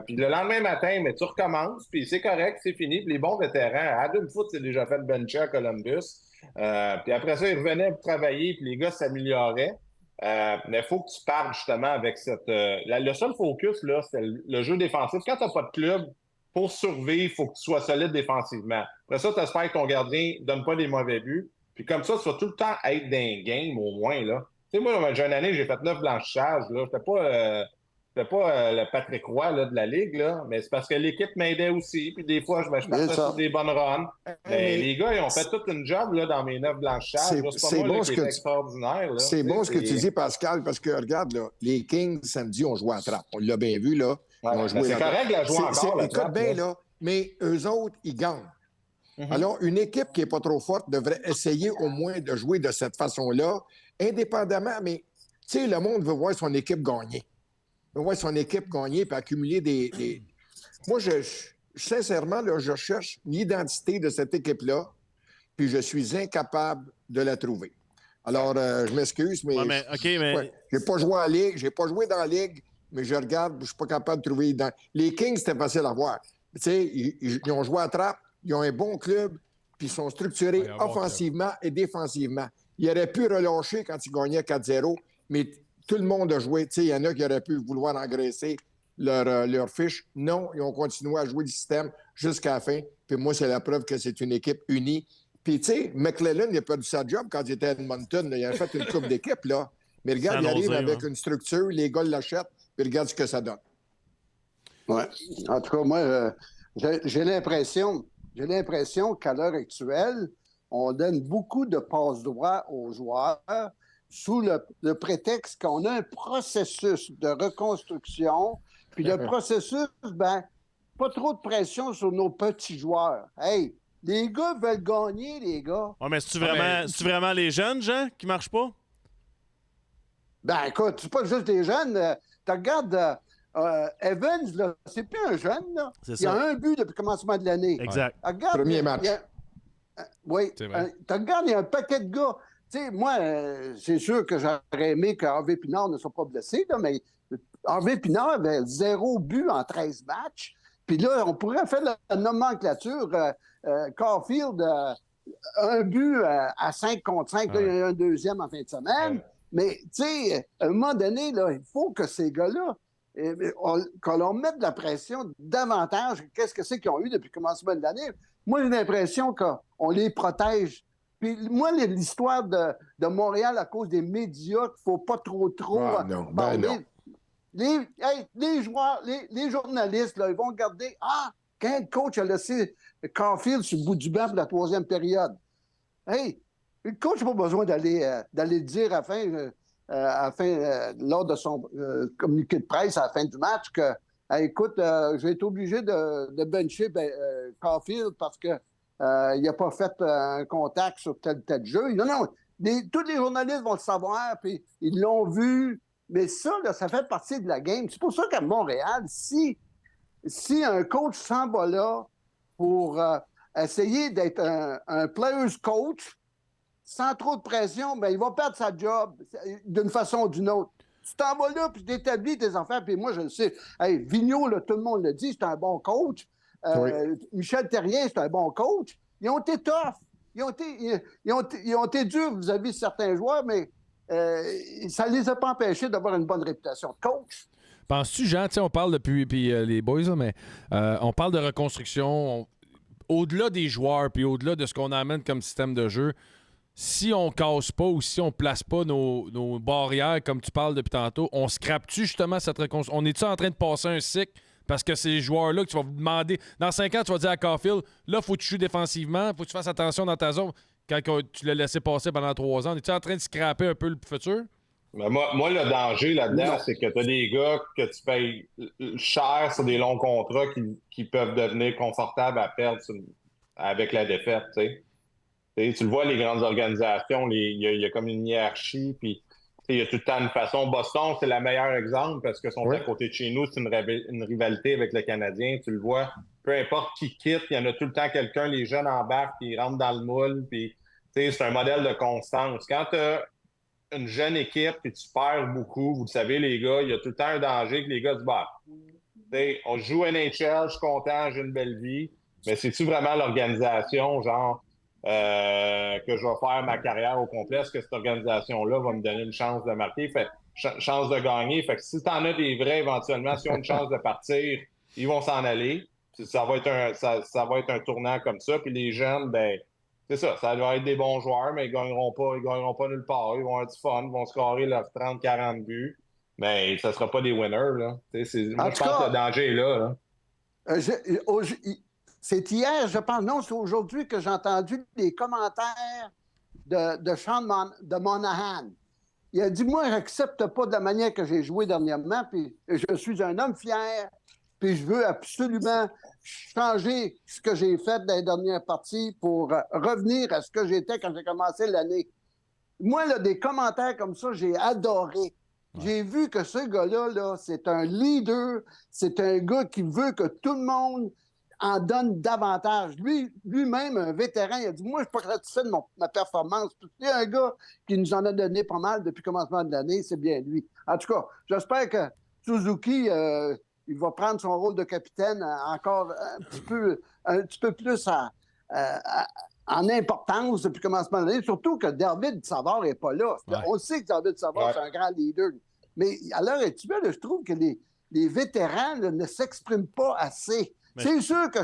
Puis le lendemain matin, mais tu recommences, puis c'est correct, c'est fini. Puis les bons vétérans, Adam Foote s'est déjà fait bencher à Columbus. Puis après ça, il revenait pour travailler, puis les gars s'amélioraient. Mais il faut que tu parles justement avec cette... le seul focus, là, c'est le jeu défensif. Quand tu n'as pas de club, pour survivre, il faut que tu sois solide défensivement. Après ça, tu espères que ton gardien ne donne pas des mauvais buts. Puis comme ça, tu vas tout le temps être dans un game, au moins, là. Tu sais, moi, dans ma jeune année, j'ai fait 9 blanchissages, là. C'était pas le Patrick Roy, là, de la Ligue, là. Mais c'est parce que l'équipe m'aidait aussi. Puis des fois, je partais sur des bonnes runs. Mais les gars, ils ont fait toute une job, là, dans mes 9 blanchissages. C'est bon ce que extraordinaire, là. C'est bon ce que tu dis, Pascal, parce que, regarde, là, les Kings, samedi, ont joué à trappe. On l'a bien vu, là. Ouais, c'est correct de la jouer encore, la trappe. Écoute bien, là. Mais eux autres, ils gagnent. Alors, une équipe qui n'est pas trop forte devrait essayer au moins de jouer de cette façon-là, indépendamment, mais tu sais, le monde veut voir son équipe gagner. Il veut voir son équipe gagner et accumuler des... Moi, sincèrement, là, je cherche l'identité de cette équipe-là, puis je suis incapable de la trouver. Alors, je m'excuse, mais... J'ai pas joué en Ligue, j'ai pas joué dans la Ligue, mais je regarde, je suis pas capable de trouver... Les Kings, c'était facile à voir. Tu sais, ils ont joué à trappe, ils ont un bon club, puis ils sont structurés offensivement et défensivement. Ils auraient pu relâcher quand ils gagnaient 4-0, mais tout le monde a joué. Tu sais, il y en a qui auraient pu vouloir engraisser leur fiche. Non, ils ont continué à jouer le système jusqu'à la fin. Puis moi, c'est la preuve que c'est une équipe unie. Puis tu sais, McLellan, il a perdu sa job quand il était à Edmonton. Là. Il a fait une coupe d'équipe, là. Mais regarde, il arrive avec une structure, les gars l'achètent, puis regarde ce que ça donne. Oui. En tout cas, moi, j'ai l'impression qu'à l'heure actuelle, on donne beaucoup de passe-droit aux joueurs sous le prétexte qu'on a un processus de reconstruction. Puis le processus, pas trop de pression sur nos petits joueurs. Hey, les gars veulent gagner, les gars. Oh, mais c'est-tu vraiment les jeunes, Jean, qui marchent pas? Ben écoute, c'est pas juste des jeunes. Tu regardes... Evans, là, c'est plus un jeune. Là. Il a un but depuis le commencement de l'année. Exact. Regarde, premier match. Oui. Tu regardes, il y a un paquet de gars. Tu sais, moi, c'est sûr que j'aurais aimé que Harvey Pinard ne soit pas blessé, là, mais Harvey Pinard avait 0 but en 13 matchs. Puis là, on pourrait faire la nomenclature. Caulfield, un but à 5 contre 5. Là, il y a un deuxième en fin de semaine. Mais, tu sais, à un moment donné, là, il faut que ces gars-là, qu'on leur mette de la pression davantage. Qu'est-ce que c'est qu'ils ont eu depuis le commencement de l'année? Moi, j'ai l'impression qu'on les protège. Puis moi, l'histoire de Montréal à cause des médias, qu'il ne faut pas trop non, parler. non. Les joueurs, les journalistes, là, ils vont regarder, quand le coach a laissé Caulfield sur le bout du banc pour la 3e période. Hey, le coach n'a pas besoin d'aller le dire à la fin, lors de son communiqué de presse à la fin du match que écoute, j'ai été obligé de bencher Caulfield parce qu'il n'a pas fait un contact sur tel jeu. Non, tous les journalistes vont le savoir, puis ils l'ont vu. Mais ça, là, ça fait partie de la game. C'est pour ça qu'à Montréal, si un coach s'en va là pour essayer d'être un player's coach, sans trop de pression, il va perdre sa job d'une façon ou d'une autre. Tu t'en vas là, puis tu établis tes affaires, puis moi, je le sais. Hey, Vigneault, là, tout le monde le dit, c'est un bon coach. Michel Terrien, c'est un bon coach. Ils ont été tough. Ils ont été durs vis-à-vis de certains joueurs, mais ça ne les a pas empêchés d'avoir une bonne réputation de coach. Penses-tu, Jean, on parle depuis les boys, là, mais on parle de reconstruction. Au-delà des joueurs, puis au-delà de ce qu'on amène comme système de jeu, si on casse pas ou si on place pas nos barrières, comme tu parles depuis tantôt, on scrape-tu justement cette reconstruction? On est-tu en train de passer un cycle? Parce que ces joueurs-là que tu vas vous demander... Dans 5 ans, tu vas dire à Caulfield, là, faut que tu joues défensivement, faut que tu fasses attention dans ta zone. Quand tu l'as laissé passer pendant 3 ans, es-tu en train de scraper un peu le futur? Mais moi, le danger là-dedans, c'est que tu as des gars que tu payes cher sur des longs contrats qui peuvent devenir confortables à perdre avec la défaite. Tu le vois, les grandes organisations, il y a comme une hiérarchie, puis il y a tout le temps une façon. Boston, c'est le meilleur exemple parce qu'ils sont à côté de chez nous. C'est une rivalité avec le Canadien. Tu le vois, peu importe qui quitte, il y en a tout le temps quelqu'un, les jeunes embarquent, puis ils rentrent dans le moule. Puis, c'est un modèle de constance. Quand tu as une jeune équipe et tu perds beaucoup, vous le savez, les gars, il y a tout le temps un danger que les gars se battent. On joue NHL, je suis content, j'ai une belle vie. Mais c'est-tu vraiment l'organisation, genre... que je vais faire ma carrière au complet, est-ce que cette organisation-là va me donner une chance de marquer, chance de gagner. Fait que si tu en as des vrais éventuellement, s'ils ont une chance de partir, ils vont s'en aller. Ça va être un tournant comme ça. Puis les jeunes, ben c'est ça va être des bons joueurs, mais ils gagneront pas nulle part. Ils vont avoir du fun, ils vont scorer leurs 30-40 buts. Mais ça sera pas des winners. Là. Moi, je pense que le danger est là. C'est hier, je pense, non, c'est aujourd'hui que j'ai entendu les commentaires de Sean de Monahan. Il a dit, moi, je n'accepte pas de la manière que j'ai joué dernièrement, puis je suis un homme fier, puis je veux absolument changer ce que j'ai fait dans les dernières parties pour revenir à ce que j'étais quand j'ai commencé l'année. Moi, là, des commentaires comme ça, j'ai adoré. Ouais. J'ai vu que ce gars-là, là, c'est un leader, c'est un gars qui veut que tout le monde en donne davantage. Lui-même, un vétéran, il a dit, moi, je ne suis pas satisfait de ma performance. C'est un gars qui nous en a donné pas mal depuis le commencement de l'année, c'est bien lui. En tout cas, j'espère que Suzuki, il va prendre son rôle de capitaine encore un petit peu plus en importance depuis le commencement de l'année, surtout que David Savard n'est pas là. Ouais. On sait que David Savard, c'est un grand leader. Mais à l'heure actuelle, je trouve que les vétérans là, ne s'expriment pas assez. Mais... C'est sûr que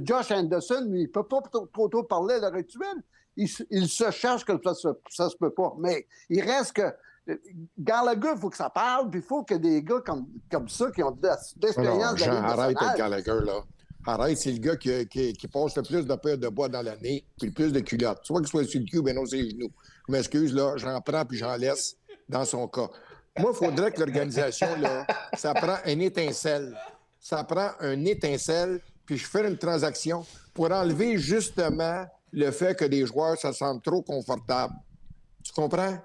Josh Anderson, lui, il ne peut pas trop parler à l'heure actuelle. Il se cherche que ça se peut pas. Mais il reste que Gallagher, il faut que ça parle, puis il faut que des gars comme ça qui ont de l'expérience de la Ligue nationale. Arrête avec Gallagher, là. Arrête, c'est le gars qui passe le plus de paires de bois dans l'année, puis le plus de culottes. Soit qu'il soit sur le cul, ben non, c'est les genoux. Je m'excuse, là, j'en prends puis j'en laisse dans son cas. Moi, il faudrait que l'organisation, là, ça prend une étincelle. Ça prend un étincelle, puis je fais une transaction pour enlever justement le fait que des joueurs se sentent trop confortables. Tu comprends?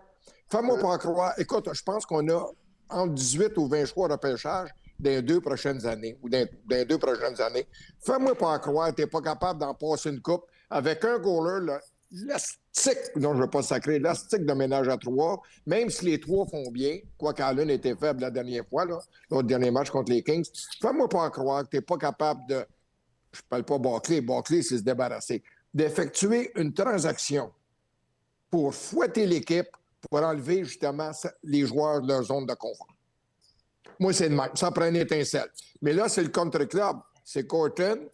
Fais-moi pas croire. Écoute, je pense qu'on a entre 18 ou 20 choix de repêchage dans les 2 prochaines années ou dans les 2 prochaines années. Fais-moi pas croire que tu n'es pas capable d'en passer une coupe avec un goaler, là, l'élastique, non, je ne veux pas sacrer, l'élastique de ménage à 3, même si les 3 font bien, quoi qu'Allen était faible la dernière fois, là, notre dernier match contre les Kings. Fais-moi pas croire que tu n'es pas capable de, je ne parle pas Barclay, c'est se débarrasser, d'effectuer une transaction pour fouetter l'équipe, pour enlever justement les joueurs de leur zone de confort. Moi, c'est de même. Ça prend une étincelle. Mais là, c'est le contre-club. C'est Gorton,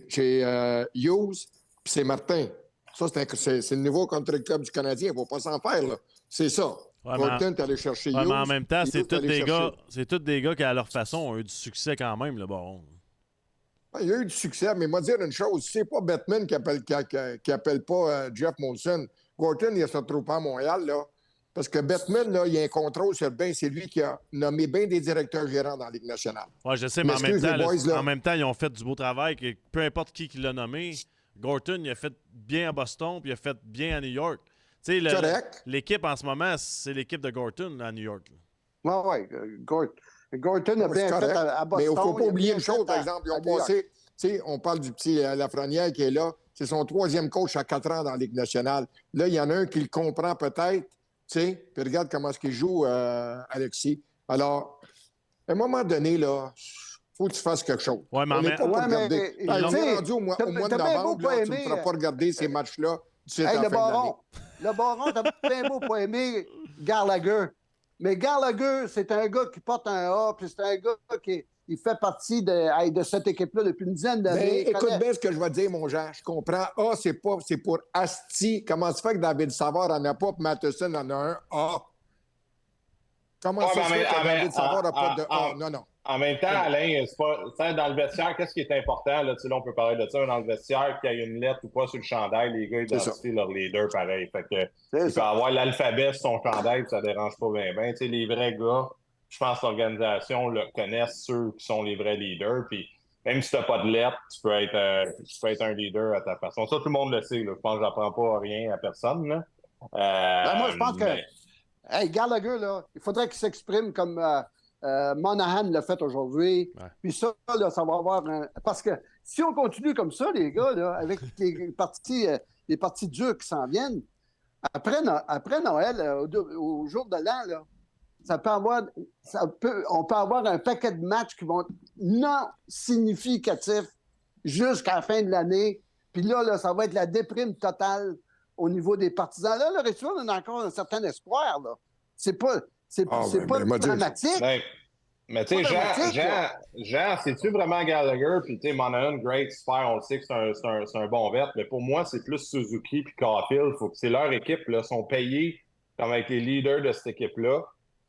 chez Hughes, puis c'est Martin. Ça, c'est le nouveau contre-club du Canadien. Il ne faut pas s'en faire, là. C'est ça. Ouais, Gorton, t'es allé chercher Hughes. Mais en même temps, c'est tous des gars qui, à leur façon, ont eu du succès quand même, le baron. Il y a eu du succès, mais moi, dire une chose, c'est pas Bettman qui appelle pas Jeff Molson. Gorton, il se retrouve pas à Montréal, là. Parce que Bettman, là, il a un contrôle sur c'est lui qui a nommé bien des directeurs gérants dans la Ligue nationale. Oui, je sais, mais en même temps, ils ont fait du beau travail. Que peu importe qui l'a nommé, Gorton, il a fait bien à Boston, puis il a fait bien à New York. Tu sais, l'équipe en ce moment, c'est l'équipe de Gorton à New York. Oui. Gorton a bien fait à Boston. Mais il ne faut pas oublier une chose, par exemple. Ils ont passé, tu sais, on parle du petit Lafrenière qui est là. C'est son 3e coach à 4 ans dans la Ligue nationale. Là, il y en a un qui le comprend peut-être. Tu sais, puis regarde comment est-ce qu'il joue, Alexis. Alors, à un moment donné, là, faut que tu fasses quelque chose. Ouais, mais on n'est pas pour regarder. On est rendu au mois de novembre, là, tu ne feras pas regarder ces matchs-là. Le Baron, t'as bien beau pas aimer Gallagher. Mais Gallagher, c'est un gars qui porte un A, puis c'est un gars qui il fait partie de cette équipe-là depuis une dizaine d'années. Écoute bien ce que je vais dire, mon Jean. Je comprends. A, c'est pour Asti. Comment ça fait que David Savard n'en a pas, puis Matheson en a un A? Comment ça se fait que David Savard n'a pas de A? Non. En même temps, Alain, c'est pas, dans le vestiaire, qu'est-ce qui est important? Là, on peut parler de ça dans le vestiaire, qu'il y ait une lettre ou pas sur le chandail, les gars identifient leur leader pareil. Fait que, il peut avoir l'alphabet sur son chandail, ça ne dérange pas bien. Les vrais gars, je pense que l'organisation connaissent ceux qui sont les vrais leaders. Puis même si tu n'as pas de lettre, tu peux être un leader à ta façon. Ça, tout le monde le sait. Là. Je pense que je n'apprends pas rien à personne. Là. Moi, je pense que Gallagher, là, il faudrait qu'il s'exprime comme Monahan l'a fait aujourd'hui. Ouais. Puis ça, là, ça va avoir un... Parce que si on continue comme ça, les gars, là, avec les parties dures qui s'en viennent, après Noël, au jour de l'an, là, on peut avoir un paquet de matchs qui vont être non significatifs jusqu'à la fin de l'année. Puis là, ça va être la déprime totale au niveau des partisans. Là, le Rituel, on a encore un certain espoir. Là. C'est pas dramatique. Mais tu sais, Jean, c'est-tu vraiment Gallagher? Puis tu sais, Monahan, great, super, on le sait que c'est un bon vet. Mais pour moi, c'est plus Suzuki puis Caulfield. Faut que c'est leur équipe, là, sont payés comme avec les leaders de cette équipe-là.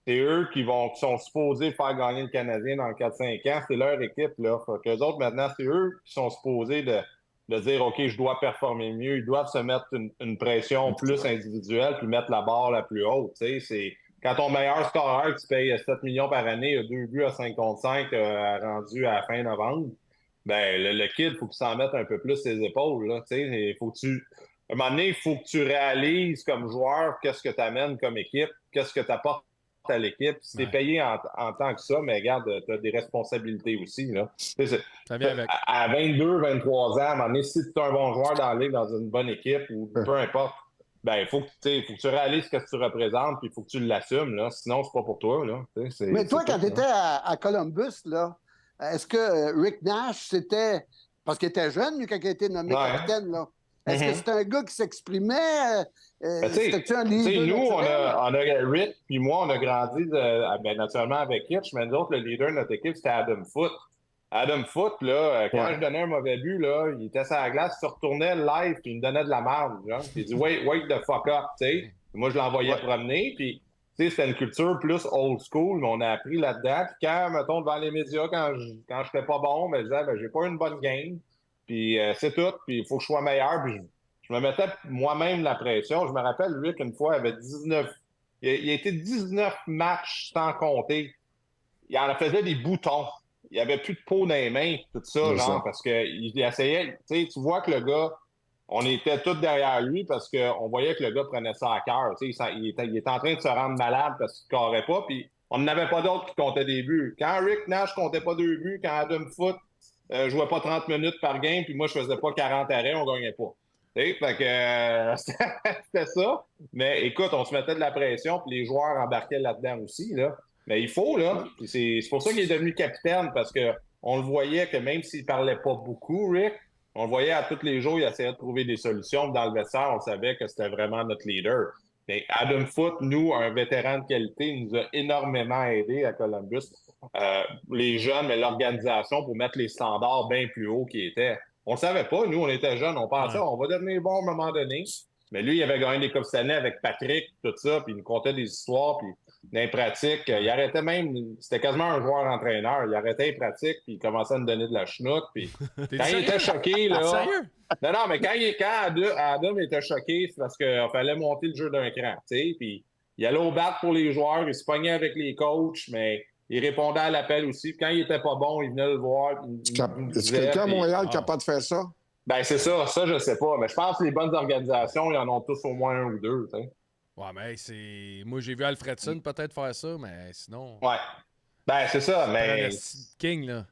C'est eux qui sont supposés faire gagner le Canadien dans 4-5 ans. C'est leur équipe, là. Fait qu'eux autres, maintenant, c'est eux qui sont supposés de dire, OK, je dois performer mieux. Ils doivent se mettre une pression plus individuelle puis mettre la barre la plus haute. Tu sais, c'est... Quand ton meilleur scoreur, tu payes 7 millions par année, il a 2 buts à 5 contre 5 rendu à la fin novembre, ben le kid, il faut qu'il s'en mette un peu plus ses épaules. Là, à un moment donné, il faut que tu réalises comme joueur qu'est-ce que tu amènes comme équipe, qu'est-ce que tu apportes à l'équipe. Si tu es payé en tant que ça, mais regarde, tu as des responsabilités aussi. Là. Ça vient avec. À 22, 23 ans, à un moment donné, si tu es un bon joueur dans la ligue, dans une bonne équipe, ou peu importe, ben, il faut que tu réalises ce que tu représentes, puis il faut que tu l'assumes, là. Sinon, c'est pas pour toi, là. Mais toi, quand tu étais à Columbus, là, est-ce que Rick Nash, c'était... Parce qu'il était jeune, lui, quand il a été nommé capitaine, là. Est-ce que c'était un gars qui s'exprimait? C'était-tu un leader? Nous, on a Rick, puis moi, on a grandi naturellement avec Hitch, mais nous autres, le leader de notre équipe, c'était Adam Foote. Adam Foote, là, quand je donnais un mauvais but, là, il était sur la glace, il se retournait live, puis il me donnait de la merde. Puis il dit wake the fuck up, tu sais. Moi, je l'envoyais promener, puis tu sais, c'était une culture plus old school, mais on a appris là-dedans. Puis quand, mettons, devant les médias, quand je fais pas bon, je disais, j'ai pas une bonne game, puis c'est tout, puis il faut que je sois meilleur. Puis je me mettais moi-même la pression. Je me rappelle, lui, qu'une fois, il avait 19... Il a été 19 matchs sans compter. Il en faisait des boutons. Il n'y avait plus de peau dans les mains, tout ça, parce qu'il essayait. Tu vois que le gars, on était tous derrière lui parce qu'on voyait que le gars prenait ça à cœur. Il était en train de se rendre malade parce qu'il ne carrait pas, puis on n'avait pas d'autres qui comptaient des buts. Quand Rick Nash comptait pas 2 buts, quand Adam Foote jouait pas 30 minutes par game, puis moi, je faisais pas 40 arrêts, on gagnait pas. Fait que c'était ça. Mais écoute, on se mettait de la pression, puis les joueurs embarquaient là-dedans aussi, là. Mais il faut, là. C'est pour ça qu'il est devenu capitaine, parce qu'on le voyait que même s'il parlait pas beaucoup, Rick, on le voyait à tous les jours, il essayait de trouver des solutions. Dans le vestiaire, on savait que c'était vraiment notre leader. Mais Adam Foote, nous, un vétéran de qualité, nous a énormément aidé à Columbus. Les jeunes, mais l'organisation pour mettre les standards bien plus hauts qu'ils étaient. On le savait pas, nous, on était jeunes, on pensait on va devenir bon à un moment donné. Mais lui, il avait gagné des Coupes Stanley avec Patrick, tout ça, puis il nous contait des histoires, puis dans les pratiques, il arrêtait même, c'était quasiment un joueur-entraîneur, il arrêtait les pratiques, puis il commençait à nous donner de la chenoute, puis quand il était choqué, là... Sérieux? Non, mais quand Adam était choqué, c'est parce qu'il fallait monter le jeu d'un cran, tu sais, puis il allait au bat pour les joueurs, il se pognait avec les coachs, mais il répondait à l'appel aussi, puis quand il était pas bon, il venait le voir. Est-ce que quelqu'un à Montréal est capable de faire ça? Ben, c'est ça je sais pas. Mais je pense que les bonnes organisations, ils en ont tous au moins un ou deux, tu sais. Ouais, mais c'est... Moi, j'ai vu Alfredson peut-être faire ça, mais sinon... Ouais. Ben, c'est ça, mais... King, là.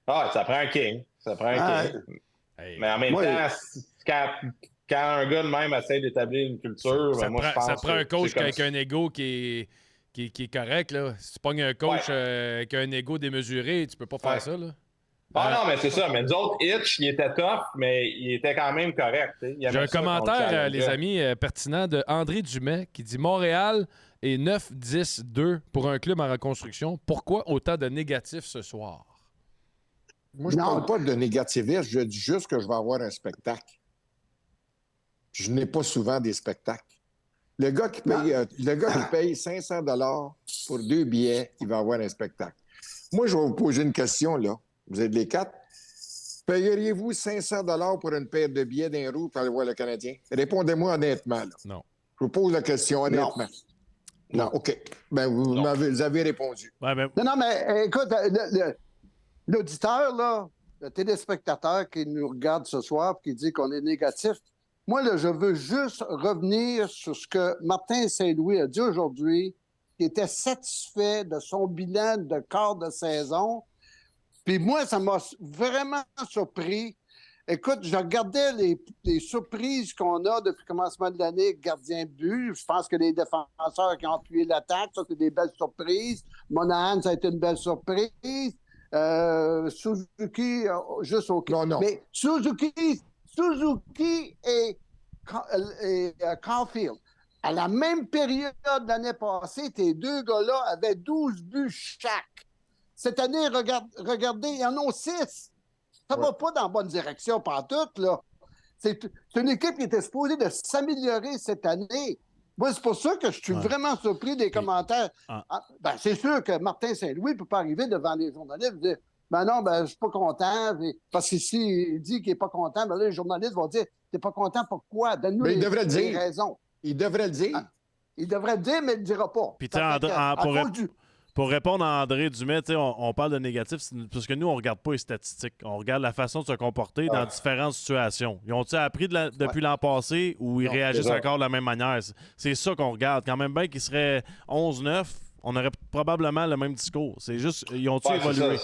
Ah, ça prend un king. Ça prend un king. Hey. Mais en même temps, quand un gars de même essaie d'établir une culture, ça moi, je pense ça prend un coach qui avec un ego qui qui est correct. Là. Si tu pognes un coach qui a un ego démesuré, tu peux pas faire ça. Là. Ah non, mais c'est ça. Mais nous autres, Hitch, il était tough, mais il était quand même correct. J'ai un commentaire, les amis, pertinent de André Dumais qui dit Montréal est 9-10-2 pour un club en reconstruction. Pourquoi autant de négatifs ce soir? Moi, je ne parle pas de négativisme, je dis juste que je vais avoir un spectacle. Je n'ai pas souvent des spectacles. Le gars qui paye 500 $ pour 2 billets, il va avoir un spectacle. Moi, je vais vous poser une question, là. Vous êtes les 4. Payeriez-vous 500 $ pour une paire de billets d'un roue pour aller voir le Canadien? Répondez-moi honnêtement, là. Non. Je vous pose la question honnêtement. Non. OK. Ben, vous avez répondu. Ouais, mais... Non, mais écoute, l'auditeur, là, le téléspectateur qui nous regarde ce soir et qui dit qu'on est négatif, moi, là, je veux juste revenir sur ce que Martin Saint-Louis a dit aujourd'hui, qui était satisfait de son bilan de quart de saison. Puis moi, ça m'a vraiment surpris. Écoute, je regardais les surprises qu'on a depuis le commencement de l'année, gardien de but. Je pense que les défenseurs qui ont appuyé l'attaque, ça, c'est des belles surprises. Monahan, ça a été une belle surprise. Suzuki, juste OK. Non. Mais Suzuki et Caulfield, à la même période l'année passée, tes deux gars-là avaient 12 buts chaque. Cette année, regardez, il y en a 6. Ça va pas dans la bonne direction pantoute, là. C'est une équipe qui était supposée de s'améliorer cette année. Moi, c'est pour ça que je suis vraiment surpris des commentaires. Ben, c'est sûr que Martin Saint-Louis ne peut pas arriver devant les journalistes et dire ben non, ben, je suis pas content. Parce que s'il dit qu'il n'est pas content, ben là, les journalistes vont dire t'es pas content, pourquoi? Donne-nous les raisons. Il devrait le dire. Il devrait le dire, mais il ne le dira pas. Puis pour répondre à André Dumais, on parle de négatif parce que nous, on ne regarde pas les statistiques. On regarde la façon de se comporter dans différentes situations. Ils ont-ils appris depuis l'an passé ou ils réagissent encore de la même manière? C'est ça qu'on regarde. Quand même bien qu'ils seraient 11-9, on aurait probablement le même discours. C'est juste, ils ont-ils évolué?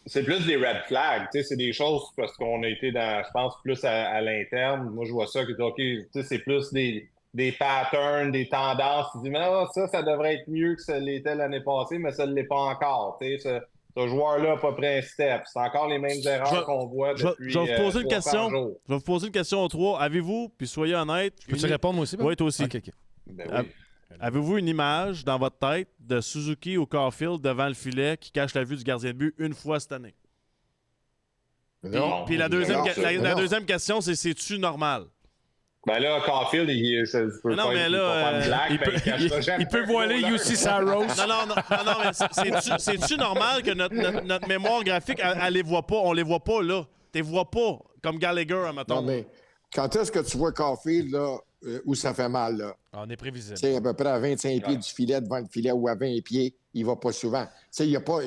C'est plus des red flags. C'est des choses parce qu'on a été dans, je pense, plus à l'interne. Moi, je vois ça que, OK, c'est plus des patterns, des tendances. Tu dis, mais non, ça devrait être mieux que ça l'était l'année passée, mais ça ne l'est pas encore. Ce joueur-là n'a pas pris un step. C'est encore les mêmes erreurs qu'on voit depuis je vais vous poser une question. jours. Je vais vous poser une question aux trois. Avez-vous, puis soyez honnête... Peux-tu répondre aussi? Oui, toi aussi. OK. Ben oui. Avez-vous une image dans votre tête de Suzuki ou Caulfield devant le filet qui cache la vue du gardien de but une fois cette année? Non. Puis la deuxième question, c'est-tu normal? Ben là, Caulfield, il peut voiler UC Saros. Non, mais c'est-tu normal que notre mémoire graphique, elle les voit pas? On les voit pas, là. Tu les vois pas, comme Gallagher, mettons. Non, mais quand est-ce que tu vois Caulfield, là, où ça fait mal, là? On est prévisible. Tu sais, à peu près à 25 pieds du filet, devant le filet, ou à 20 pieds, il va pas souvent. Tu sais, il n'y a pas...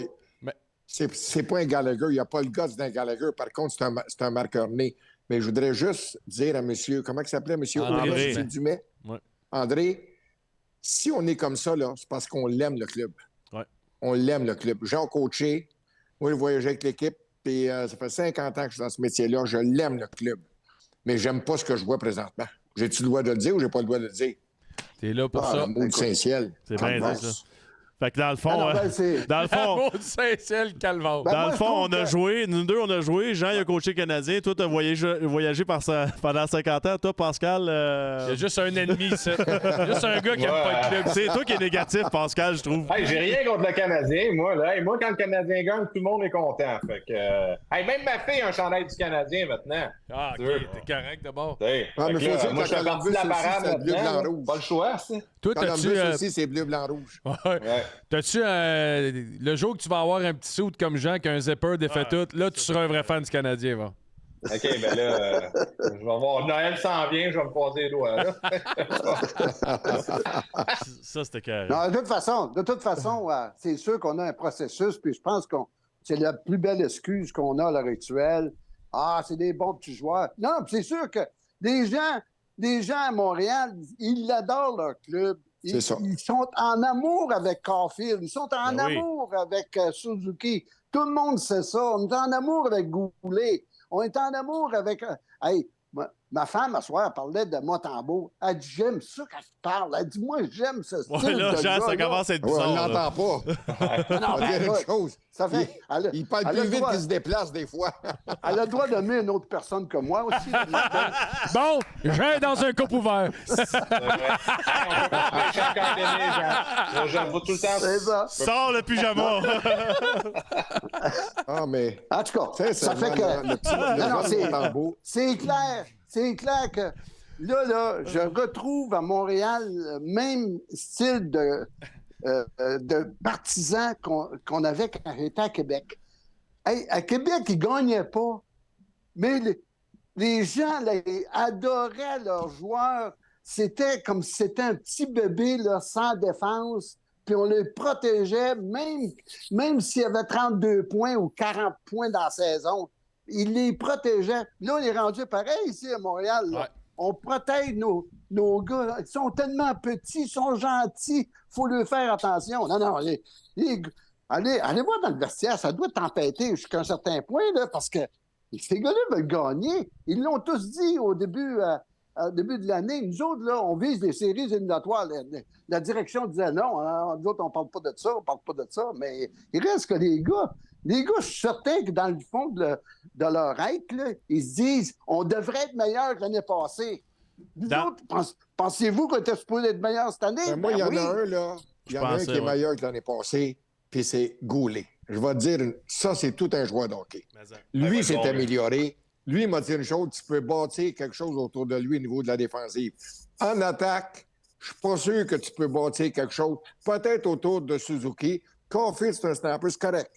C'est pas un Gallagher, il n'y a pas le gosse d'un Gallagher. Par contre, c'est un marqueur né. Mais je voudrais juste dire à monsieur, comment il s'appelait, monsieur Dumais? Ouais. André, si on est comme ça, là, c'est parce qu'on l'aime, le club. Ouais. On l'aime, le club. J'ai coaché, moi, je voyageais avec l'équipe, puis ça fait 50 ans que je suis dans ce métier-là. Je l'aime, le club. Mais j'aime pas ce que je vois présentement. J'ai-tu le droit de le dire ou j'ai pas le droit de le dire? T'es là pour ça. L'amour du Saint-Ciel. C'est bien dit, ça. Fait que dans le fond, on a joué, nous deux, on a joué. Jean, il a coaché Canadien. Toi, tu as voyagé pendant 50 ans. Toi, Pascal... Il y a juste un ennemi, ça. Juste un gars qui n'aime pas le club. C'est toi qui es négatif, Pascal, je trouve. Hey, j'ai rien contre le Canadien, moi. Là. Hey, moi, quand le Canadien gagne, tout le monde est content. Fait que, même ma fille a un chandail du Canadien maintenant. Ah, OK, t'es correct d'abord. Moi, je suis parti de la parade maintenant. Pas le choix, c'est. Toi, t'as-tu... aussi, c'est bleu, blanc, rouge. Ouais. T'as-tu le jour que tu vas avoir un petit suit comme Jean qui a un zipper défait tout, là, tu seras un vrai fan du Canadien, va. OK, ben là, je vais voir. Noël s'en vient, je vais me croiser les doigts, là. Ça, c'était carré. Non, de toute façon, c'est sûr qu'on a un processus, puis je pense que c'est la plus belle excuse qu'on a à l'heure actuelle. Ah, c'est des bons petits joueurs. Non, c'est sûr que des gens à Montréal, ils adorent leur club. Ils sont en amour avec Caulfield. Ils sont en amour avec Suzuki. Tout le monde sait ça. On est en amour avec Goulet. On est en amour avec... Ma femme, à soir, elle parlait de Montembeault. Elle dit, j'aime ça quand tu parles. Elle dit, moi, j'aime ce style Ouais, là, de Jean, ça gars-là. commence à être Ouais, on bizarre. là. l'entend pas. Non, On va dire une écoute, chose. ça fait... Il parle elle a plus le vite droit- qu'il se déplace des fois. Elle a le droit d'aimer une autre personne que moi aussi. Bon, j'ai dans un couple ouvert. On peut pas empêcher encore d'aimer, Jean. Moi, j'aime pas tout le temps. C'est ça. Sors le pyjama! Ah, mais... En tout cas, ça fait que... Le petit Non, non, jeune Montembeault, c'est clair que là, je retrouve à Montréal le même style de partisan qu'on avait quand j'étais à Québec. Hey, à Québec, ils ne gagnaient pas, mais les gens là, ils adoraient leurs joueurs. C'était comme si c'était un petit bébé là, sans défense, puis on les protégeait, même s'il y avait 32 points ou 40 points dans la saison. Ils les protégeaient. Là, on est rendu pareil ici à Montréal. Là. Ouais. On protège nos gars. Ils sont tellement petits, ils sont gentils. Il faut leur faire attention. Non, allez voir dans le vestiaire. Ça doit tempêter jusqu'à un certain point, là, parce que ces gars-là veulent gagner. Ils l'ont tous dit au début de l'année. Nous autres, là, on vise des séries éliminatoires. La direction disait non, hein, nous autres, on parle pas de ça, Mais il reste que les gars, je suis certain que dans le fond de leur être, là, ils se disent on devrait être meilleur que l'année passée. Vous autres, pensez-vous qu'on était supposé être meilleur cette année? moi, il y en oui. a un, là. Il y en a un qui est meilleur que l'année passée, puis c'est Goulet. Je vais te dire, ça, c'est tout un joueur de hockey. Lui, s'est amélioré. Lui, il m'a dit une chose, tu peux bâtir quelque chose autour de lui au niveau de la défensive. En attaque, je suis pas sûr que tu peux bâtir quelque chose, peut-être autour de Suzuki. Caulfield, c'est un snapper, c'est correct.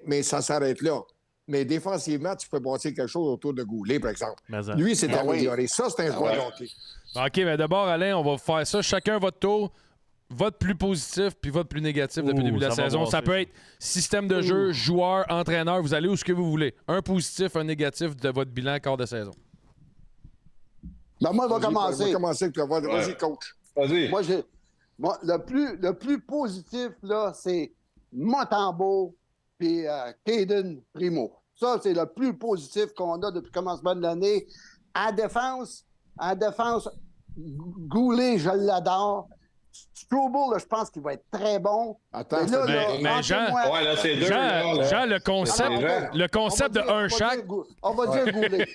Mais ça s'arrête là. Mais défensivement, tu peux bâtir quelque chose autour de Goulet, par exemple. Lui, s'est amélioré. Ça, c'est un joueur de hockey. OK, mais d'abord, Alain, on va faire ça. Chacun votre tour. Votre plus positif puis votre plus négatif depuis le début de la saison. Ça peut être système de jeu, joueur, entraîneur. Vous allez où ce que vous voulez. Un positif, un négatif de votre bilan quart de saison. Ben, moi, je vais commencer. On va commencer avec toi. Vas-y, coach. Vas-y. Moi, le plus positif, là, c'est Montembeault puis Caden Primo. Ça, c'est le plus positif qu'on a depuis le commencement de l'année. En défense, Goulet, je l'adore. Strobel, là, je pense qu'il va être très bon. Attends, mais Jean, Ouais, là, c'est deux. Jean, le concept de un chaque. On va dire Goulet.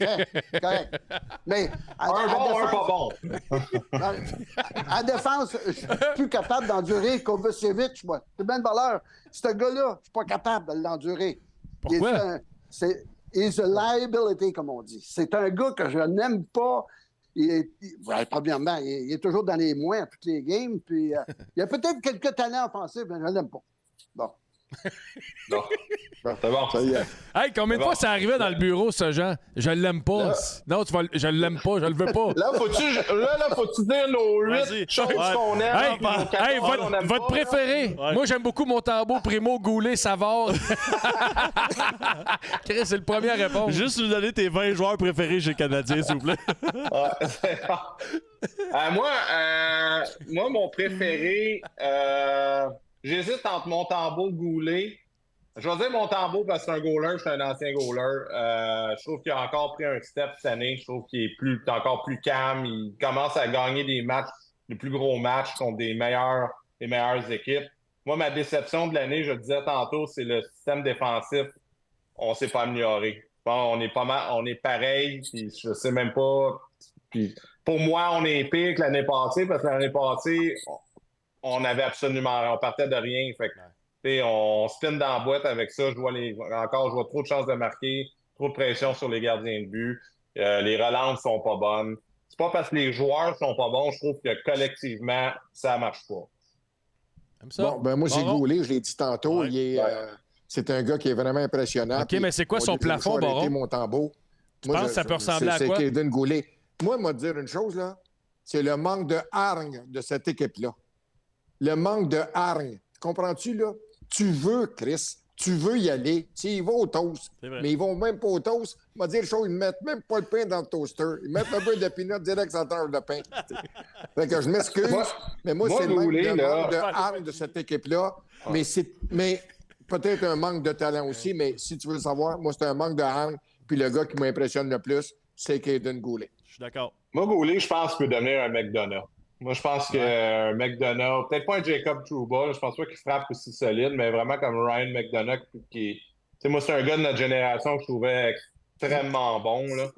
Correct. Mais Un bon, un pas bon. en défense, je suis plus capable d'endurer Kovacevic, moi. C'est bien de valeur. Ce gars-là, je suis pas capable de l'endurer. Pourquoi? He's a liability, comme on dit. C'est un gars que je n'aime pas. Premièrement, il est toujours dans les moins à toutes les games. Puis, il y a peut-être quelques talents offensifs, mais je ne l'aime pas. Bon. Non. C'est bon. Ça y est. Hey, combien de fois ça arrivait dans le bureau, ça, Jean? Je l'aime pas. Là. Non, je l'aime pas, je le veux pas. Là, faut-tu dire nos 8 choses qu'on aime? Hey, puis nos 14 hey, qu'on aime votre pas, préféré. Ouais. Moi, j'aime beaucoup Montembeault, Primo, Goulet, Savard. Chris, c'est le premier à répondre. Juste nous donner tes 20 joueurs préférés chez le Canadien, s'il vous plaît. Moi, mon préféré, j'hésite entre Montembeault et Goulet. Je vais dire Montembeault parce que c'est un goaler, je suis un ancien goaler. Je trouve qu'il a encore pris un step cette année. Je trouve qu'il est encore plus calme. Il commence à gagner des matchs, les plus gros matchs contre des meilleures équipes. Moi, ma déception de l'année, je le disais tantôt, c'est le système défensif. On ne s'est pas amélioré. Bon, on est pareil, puis je sais même pas. Puis pour moi, on est pire que l'année passée, parce que l'année passée, on partait de rien. Fait que, on spin dans la boîte avec ça. Je vois trop de chances de marquer, trop de pression sur les gardiens de but. Les relances sont pas bonnes. C'est pas parce que les joueurs sont pas bons, je trouve que collectivement, ça marche pas. Bon, moi, c'est Goulet, je l'ai dit tantôt. Ouais. C'est un gars qui est vraiment impressionnant. OK, mais c'est quoi son plafond, Baron? Montembeault. Tu penses que ça peut ressembler à quoi? C'est Caden Goulet. Moi, je vais te dire une chose, là. C'est le manque de hargne de cette équipe-là. Le manque de hargne. Comprends-tu, là? Tu veux, Chris, tu veux y aller. Ils vont au toast. Mais ils vont même pas au toast. Je vais dire une chose, ils ne mettent même pas le pain dans le toaster. Ils mettent un peu de peanut direct sur la tranche de pain. Fait que je m'excuse, mais moi c'est le manque de hargne de cette équipe-là. Mais peut-être un manque de talent aussi, mais si tu veux le savoir, moi, c'est un manque de hargne. Puis le gars qui m'impressionne le plus, c'est Caden Goulet. Je suis d'accord. Moi, Goulet, je pense qu'il peut devenir un McDonough. Moi, je pense qu'un McDonough, peut-être pas un Jacob Trouba, je pense pas qu'il frappe aussi solide, mais vraiment comme Ryan McDonough qui. Tu sais, moi, c'est un gars de notre génération que je trouvais extrêmement bon, là.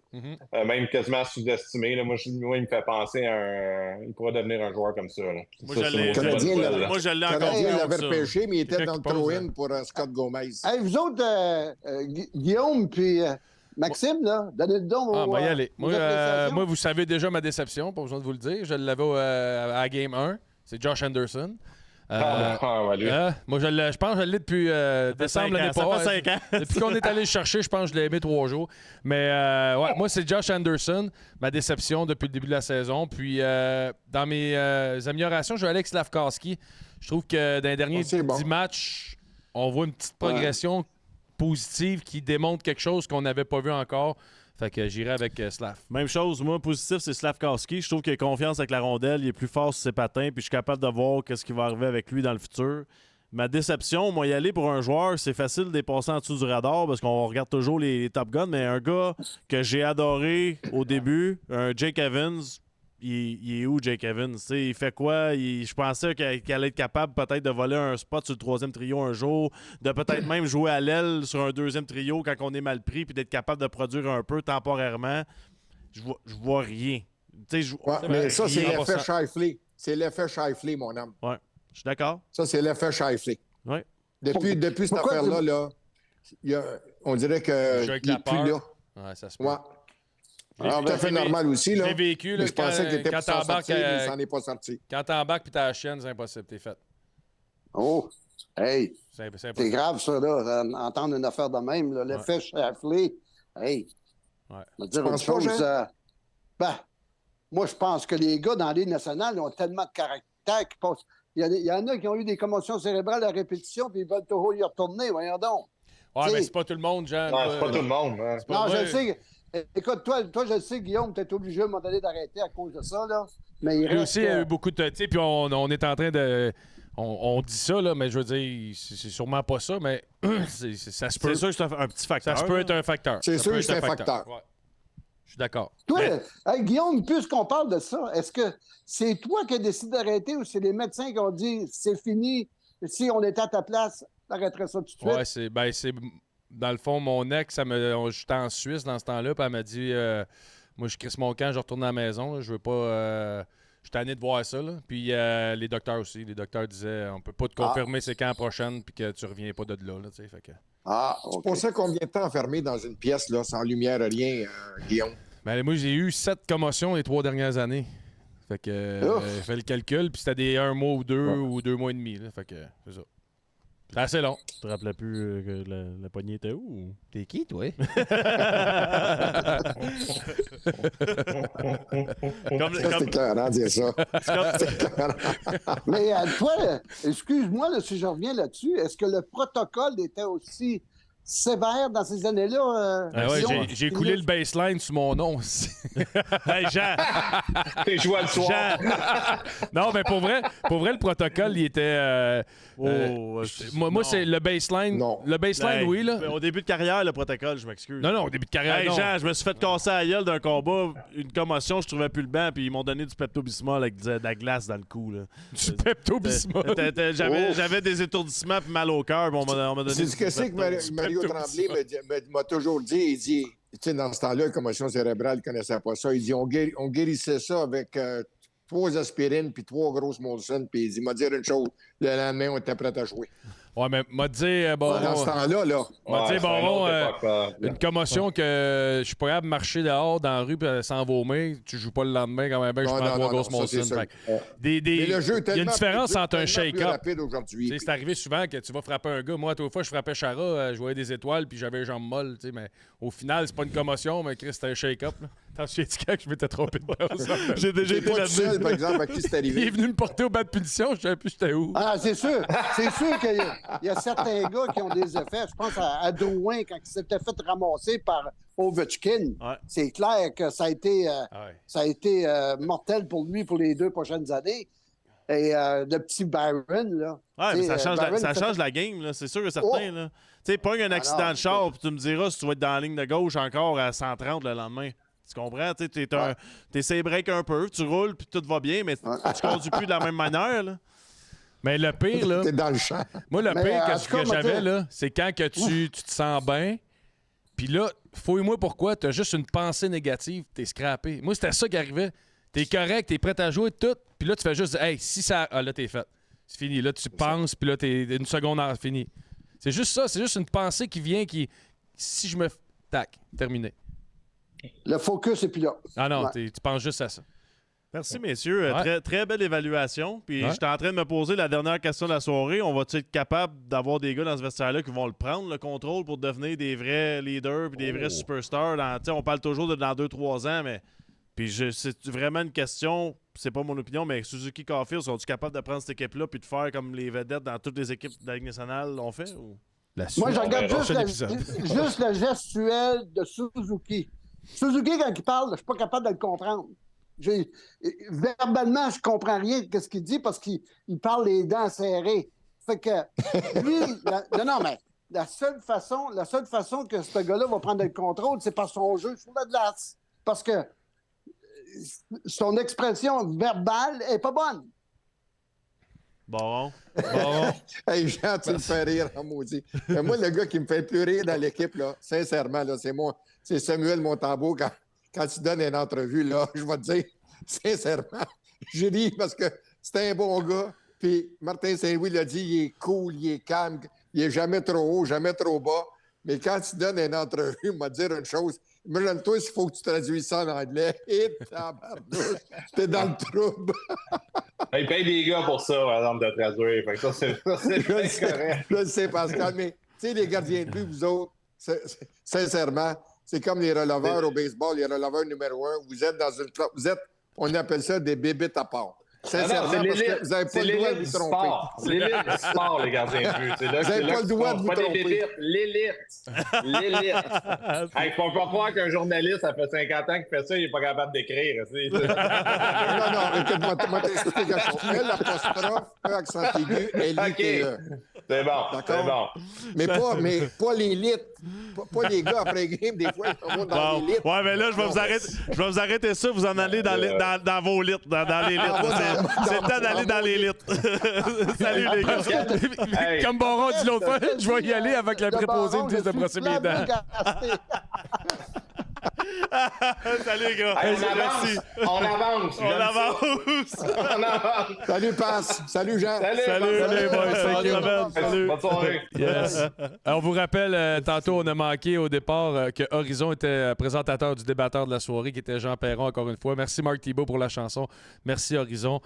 Même quasiment sous-estimé. Là. Moi, il me fait penser à un. Il pourrait devenir un joueur comme ça. Là. Moi, je l'ai encore. Le Canadien l'avait repêché, mais il était dans le throw-in pour Scott Gomez. Hey, vous autres, Guillaume puis Maxime, là, donnez le don. On va y aller. Moi, vous savez déjà ma déception, pas besoin de vous le dire. Je l'avais à la Game 1. C'est Josh Anderson. Moi, je pense que je l'ai depuis décembre l'année passée. Ça fait 5 ans. Depuis qu'on est allé le chercher, je pense que je l'ai aimé 3 jours. Mais moi, c'est Josh Anderson, ma déception depuis le début de la saison. Puis, dans mes améliorations, je vais aller avec Slavkovski. Je trouve que dans les derniers 10 matchs, on voit une petite progression positive qui démontre quelque chose qu'on n'avait pas vu encore. Fait que j'irai avec Slav. Même chose, moi, positif, c'est Slavkovski. Je trouve qu'il a confiance avec la rondelle, il est plus fort sur ses patins, puis je suis capable de voir ce qui va arriver avec lui dans le futur. Ma déception, moi, y aller pour un joueur, c'est facile de passer en dessous du radar parce qu'on regarde toujours les Top Guns, mais un gars que j'ai adoré au début, un Jake Evans, il est où, Jake Evans? T'sais, il fait quoi? Je pensais qu'il allait être capable peut-être de voler un spot sur le 3e trio un jour, de peut-être même jouer à l'aile sur un 2e trio quand on est mal pris, puis d'être capable de produire un peu temporairement. Je vois rien. Mais ça, c'est l'effet Scheifele. C'est l'effet Scheifele, mon homme. Ouais, je suis d'accord. Ça, c'est l'effet Scheifele. Ouais. Depuis cette affaire-là, on dirait qu'il n'est plus là. Ouais, ça se peut. Ouais. C'est tout à fait normal aussi. Là. J'ai vécu. Là, je pensais qu'il était pour s'en sortir, mais il s'en est pas sorti. Quand t'embarques et t'as la chienne, c'est impossible. T'es fait. Oh! Hey! C'est grave, ça, là, entendre une affaire de même. L'effet Scheifele. Hey! Ouais. Tu penses pas, Jean? Moi, je pense que les gars dans la Ligue nationale ont tellement de caractère qu'ils passent. Il y en a qui ont eu des commotions cérébrales à répétition puis ils veulent toujours y retourner. Voyons donc. Ouais, mais c'est pas tout le monde, Jean. Non, c'est pas tout le monde. Hein. Non, je le sais. Écoute, toi, je le sais, Guillaume, tu es obligé à un moment donné d'arrêter à cause de ça, là. Mais il aussi, il y a eu beaucoup de... Tu sais, puis on est en train de... On dit ça, là, mais je veux dire, c'est sûrement pas ça, mais ça se peut. C'est sûr que c'est un petit facteur. Ça se peut être un facteur. C'est sûr que c'est un facteur. Ouais. Je suis d'accord. Toi, hey, Guillaume, puisqu'on parle de ça, est-ce que c'est toi qui as décidé d'arrêter ou c'est les médecins qui ont dit c'est fini, si on était à ta place, t'arrêterais ça tout de suite? Ouais, c'est dans le fond, mon ex, j'étais en Suisse dans ce temps-là, puis elle m'a dit moi, je crisse mon camp, je retourne à la maison, là, je veux pas. Je suis tanné de voir ça. Là. Puis les docteurs aussi. Les docteurs disaient on peut pas te confirmer c'est quand la prochaine puis que tu reviens pas de là. Fait que... Tu pensais combien de temps enfermé dans une pièce là, sans lumière, rien, Guillaume? Ben, moi, j'ai eu 7 commotions les 3 dernières années. Fait que fait le calcul, puis c'était des 1 mois ou 2 ou 2 mois et demi. Là. Fait que c'est ça. C'est assez long. Tu te rappelais plus que la poignée était où? T'es qui, toi? C'est clair, hein, dire ça. Mais toi, excuse-moi là, si je reviens là-dessus, est-ce que le protocole était aussi sévère dans ces années-là? J'ai coulé le baseline sur mon nom aussi. Hey, Jean! T'es joué le soir. Non, mais pour vrai, le protocole, il était... moi c'est le baseline. Non. Le baseline, oui. Là. Au début de carrière, le protocole, je m'excuse. Non, au début de carrière, hey, non. Jean, je me suis fait casser la gueule d'un combat, une commotion, je trouvais plus le banc, puis ils m'ont donné du Pepto-Bismol avec de la glace dans le cou. Là. Du Pepto-Bismol? J'avais des étourdissements puis mal au cœur, on m'a donné c'est ce que c'est que Mario Tremblay m'a toujours dit. Il dit, tu sais, dans ce temps-là, la commotion cérébrale, il ne connaissait pas ça. Il dit, on guérissait ça avec 3 aspirines puis 3 grosses Molson. Puis il m'a dit une chose, le lendemain, on était prêt à jouer. Ouais, mais m'a dit, dans ce temps-là, m'a dit, une commotion que je suis pas capable de marcher dehors dans la rue sans vomir, tu joues pas le lendemain quand même, je prends 3 grosses Molson. Il y a une différence entre un shake-up. C'est arrivé souvent que tu vas frapper un gars. Moi, fois, je frappais Chara, je voyais des étoiles puis j'avais les jambes molles, mais au final, c'est pas une commotion, mais Chris, c'était un shake-up. T'en souviens-tu quand je m'étais trompé de place? J'ai déjà été là-dedans. Par exemple, à qui c'est arrivé? Il est venu me porter au bas de punition, je savais plus j'étais où. Ah, c'est sûr. C'est sûr qu'il y a certains gars qui ont des effets. Je pense à Drouin, quand il s'était fait ramasser par Ovechkin. Ouais. C'est clair que ça a été mortel pour lui pour les 2 prochaines années. Et le petit Byron, là. Ouais, mais ça change la game, là. C'est sûr que certain, là. Tu sais, pas un accident de char, puis tu me diras si tu vas être dans la ligne de gauche encore à 130 le lendemain. Tu comprends? Tu essaies de break un peu, tu roules, puis tout va bien, mais tu conduis plus de la même manière. Là. Mais le pire, là. T'es dans le champ. Moi, le pire que j'avais, Mathieu, là, c'est quand que tu te sens bien, puis là, fouille-moi pourquoi, t'as juste une pensée négative, t'es scrappé. Moi, c'était ça qui arrivait. T'es correct, t'es prêt à jouer, tout, puis là, tu fais juste, hey, si ça. Ah, là, t'es fait. C'est fini. Là, tu penses, puis là, t'es une seconde heure, fini. C'est juste ça, c'est juste une pensée qui vient, si je me. Tac, terminé. Le focus est plus là. Ah non, tu penses juste à ça. Merci, messieurs. Ouais. Très, très belle évaluation. Puis j'étais en train de me poser la dernière question de la soirée. On va-tu être capable d'avoir des gars dans ce vestiaire-là qui vont le prendre, le contrôle, pour devenir des vrais leaders puis des vrais superstars? On parle toujours de dans 2-3 ans, mais c'est vraiment une question, c'est pas mon opinion, mais Suzuki Caulfield, sont-ils capables de prendre cette équipe-là puis de faire comme les vedettes dans toutes les équipes de la Ligue nationale l'ont fait? Ou? Moi, je regarde épisode. juste le gestuel de Suzuki. Suzuki, quand il parle, je suis pas capable de le comprendre. Verbalement, je comprends rien de ce qu'il dit parce qu'il parle les dents serrées. Fait que lui, non, mais la seule façon que ce gars-là va prendre le contrôle, c'est par son jeu sur la glace. Parce que son expression verbale est pas bonne. Bon. Hey, Jean, tu me fais rire en maudit. Mais moi, le gars qui me fait le plus rire dans l'équipe, là, sincèrement, là, c'est Samuel Montembeault. Quand tu donnes une entrevue, là, je vais te dire, sincèrement, je ris parce que c'est un bon gars. Puis Martin Saint-Louis l'a dit, il est cool, il est calme, il est jamais trop haut, jamais trop bas. Mais quand tu donnes une entrevue, il m'a dire une chose. Imagine-toi s'il faut que tu traduises ça en anglais. Et tabarnouche, t'es dans le trouble. Il paye des gars pour ça, par exemple, de traduire. Fait que ça, c'est correct. Je le sais, Pascal, mais tu sais, les gardiens de but, vous autres, sincèrement, c'est comme les releveurs au baseball, les releveurs numéro 1. Vous êtes dans une... on appelle ça des bébites à part. Sincèrement, parce que vous n'avez pas le droit de vous tromper. C'est l'élite du sport, les gardiens de but. Vous n'avez pas le droit de vous tromper. L'élite. Hey, faut pas croire qu'un journaliste, ça fait 50 ans qu'il fait ça, il n'est pas capable d'écrire. Non, écoute-moi t'expliquer quelque chose. L'apostrophe, accent aigu, L-I-T-E. C'est bon, c'est bon. Mais pas l'élite. Pas les gars après game, des fois, ils sont dans l'élite. Ouais, mais là, je vais vous arrêter ça, vous en allez dans vos lits, dans les lits. C'est le temps d'aller dans l'élite. Salut, les gars. Comme Baron dit l'autre fois, je vais y aller avec la préposée de de brosser mes dents. Salut, les gars. Hey, Merci. On avance. Salut, Passe. Salut, Jean. Salut, boys. Salut. Bonne soirée. Yes. On vous rappelle, tantôt, on a manqué au départ que Horizon était présentateur du débatteur de la soirée, qui était Jean Perron, encore une fois. Merci, Marc Thibault, pour la chanson. Merci, Horizon.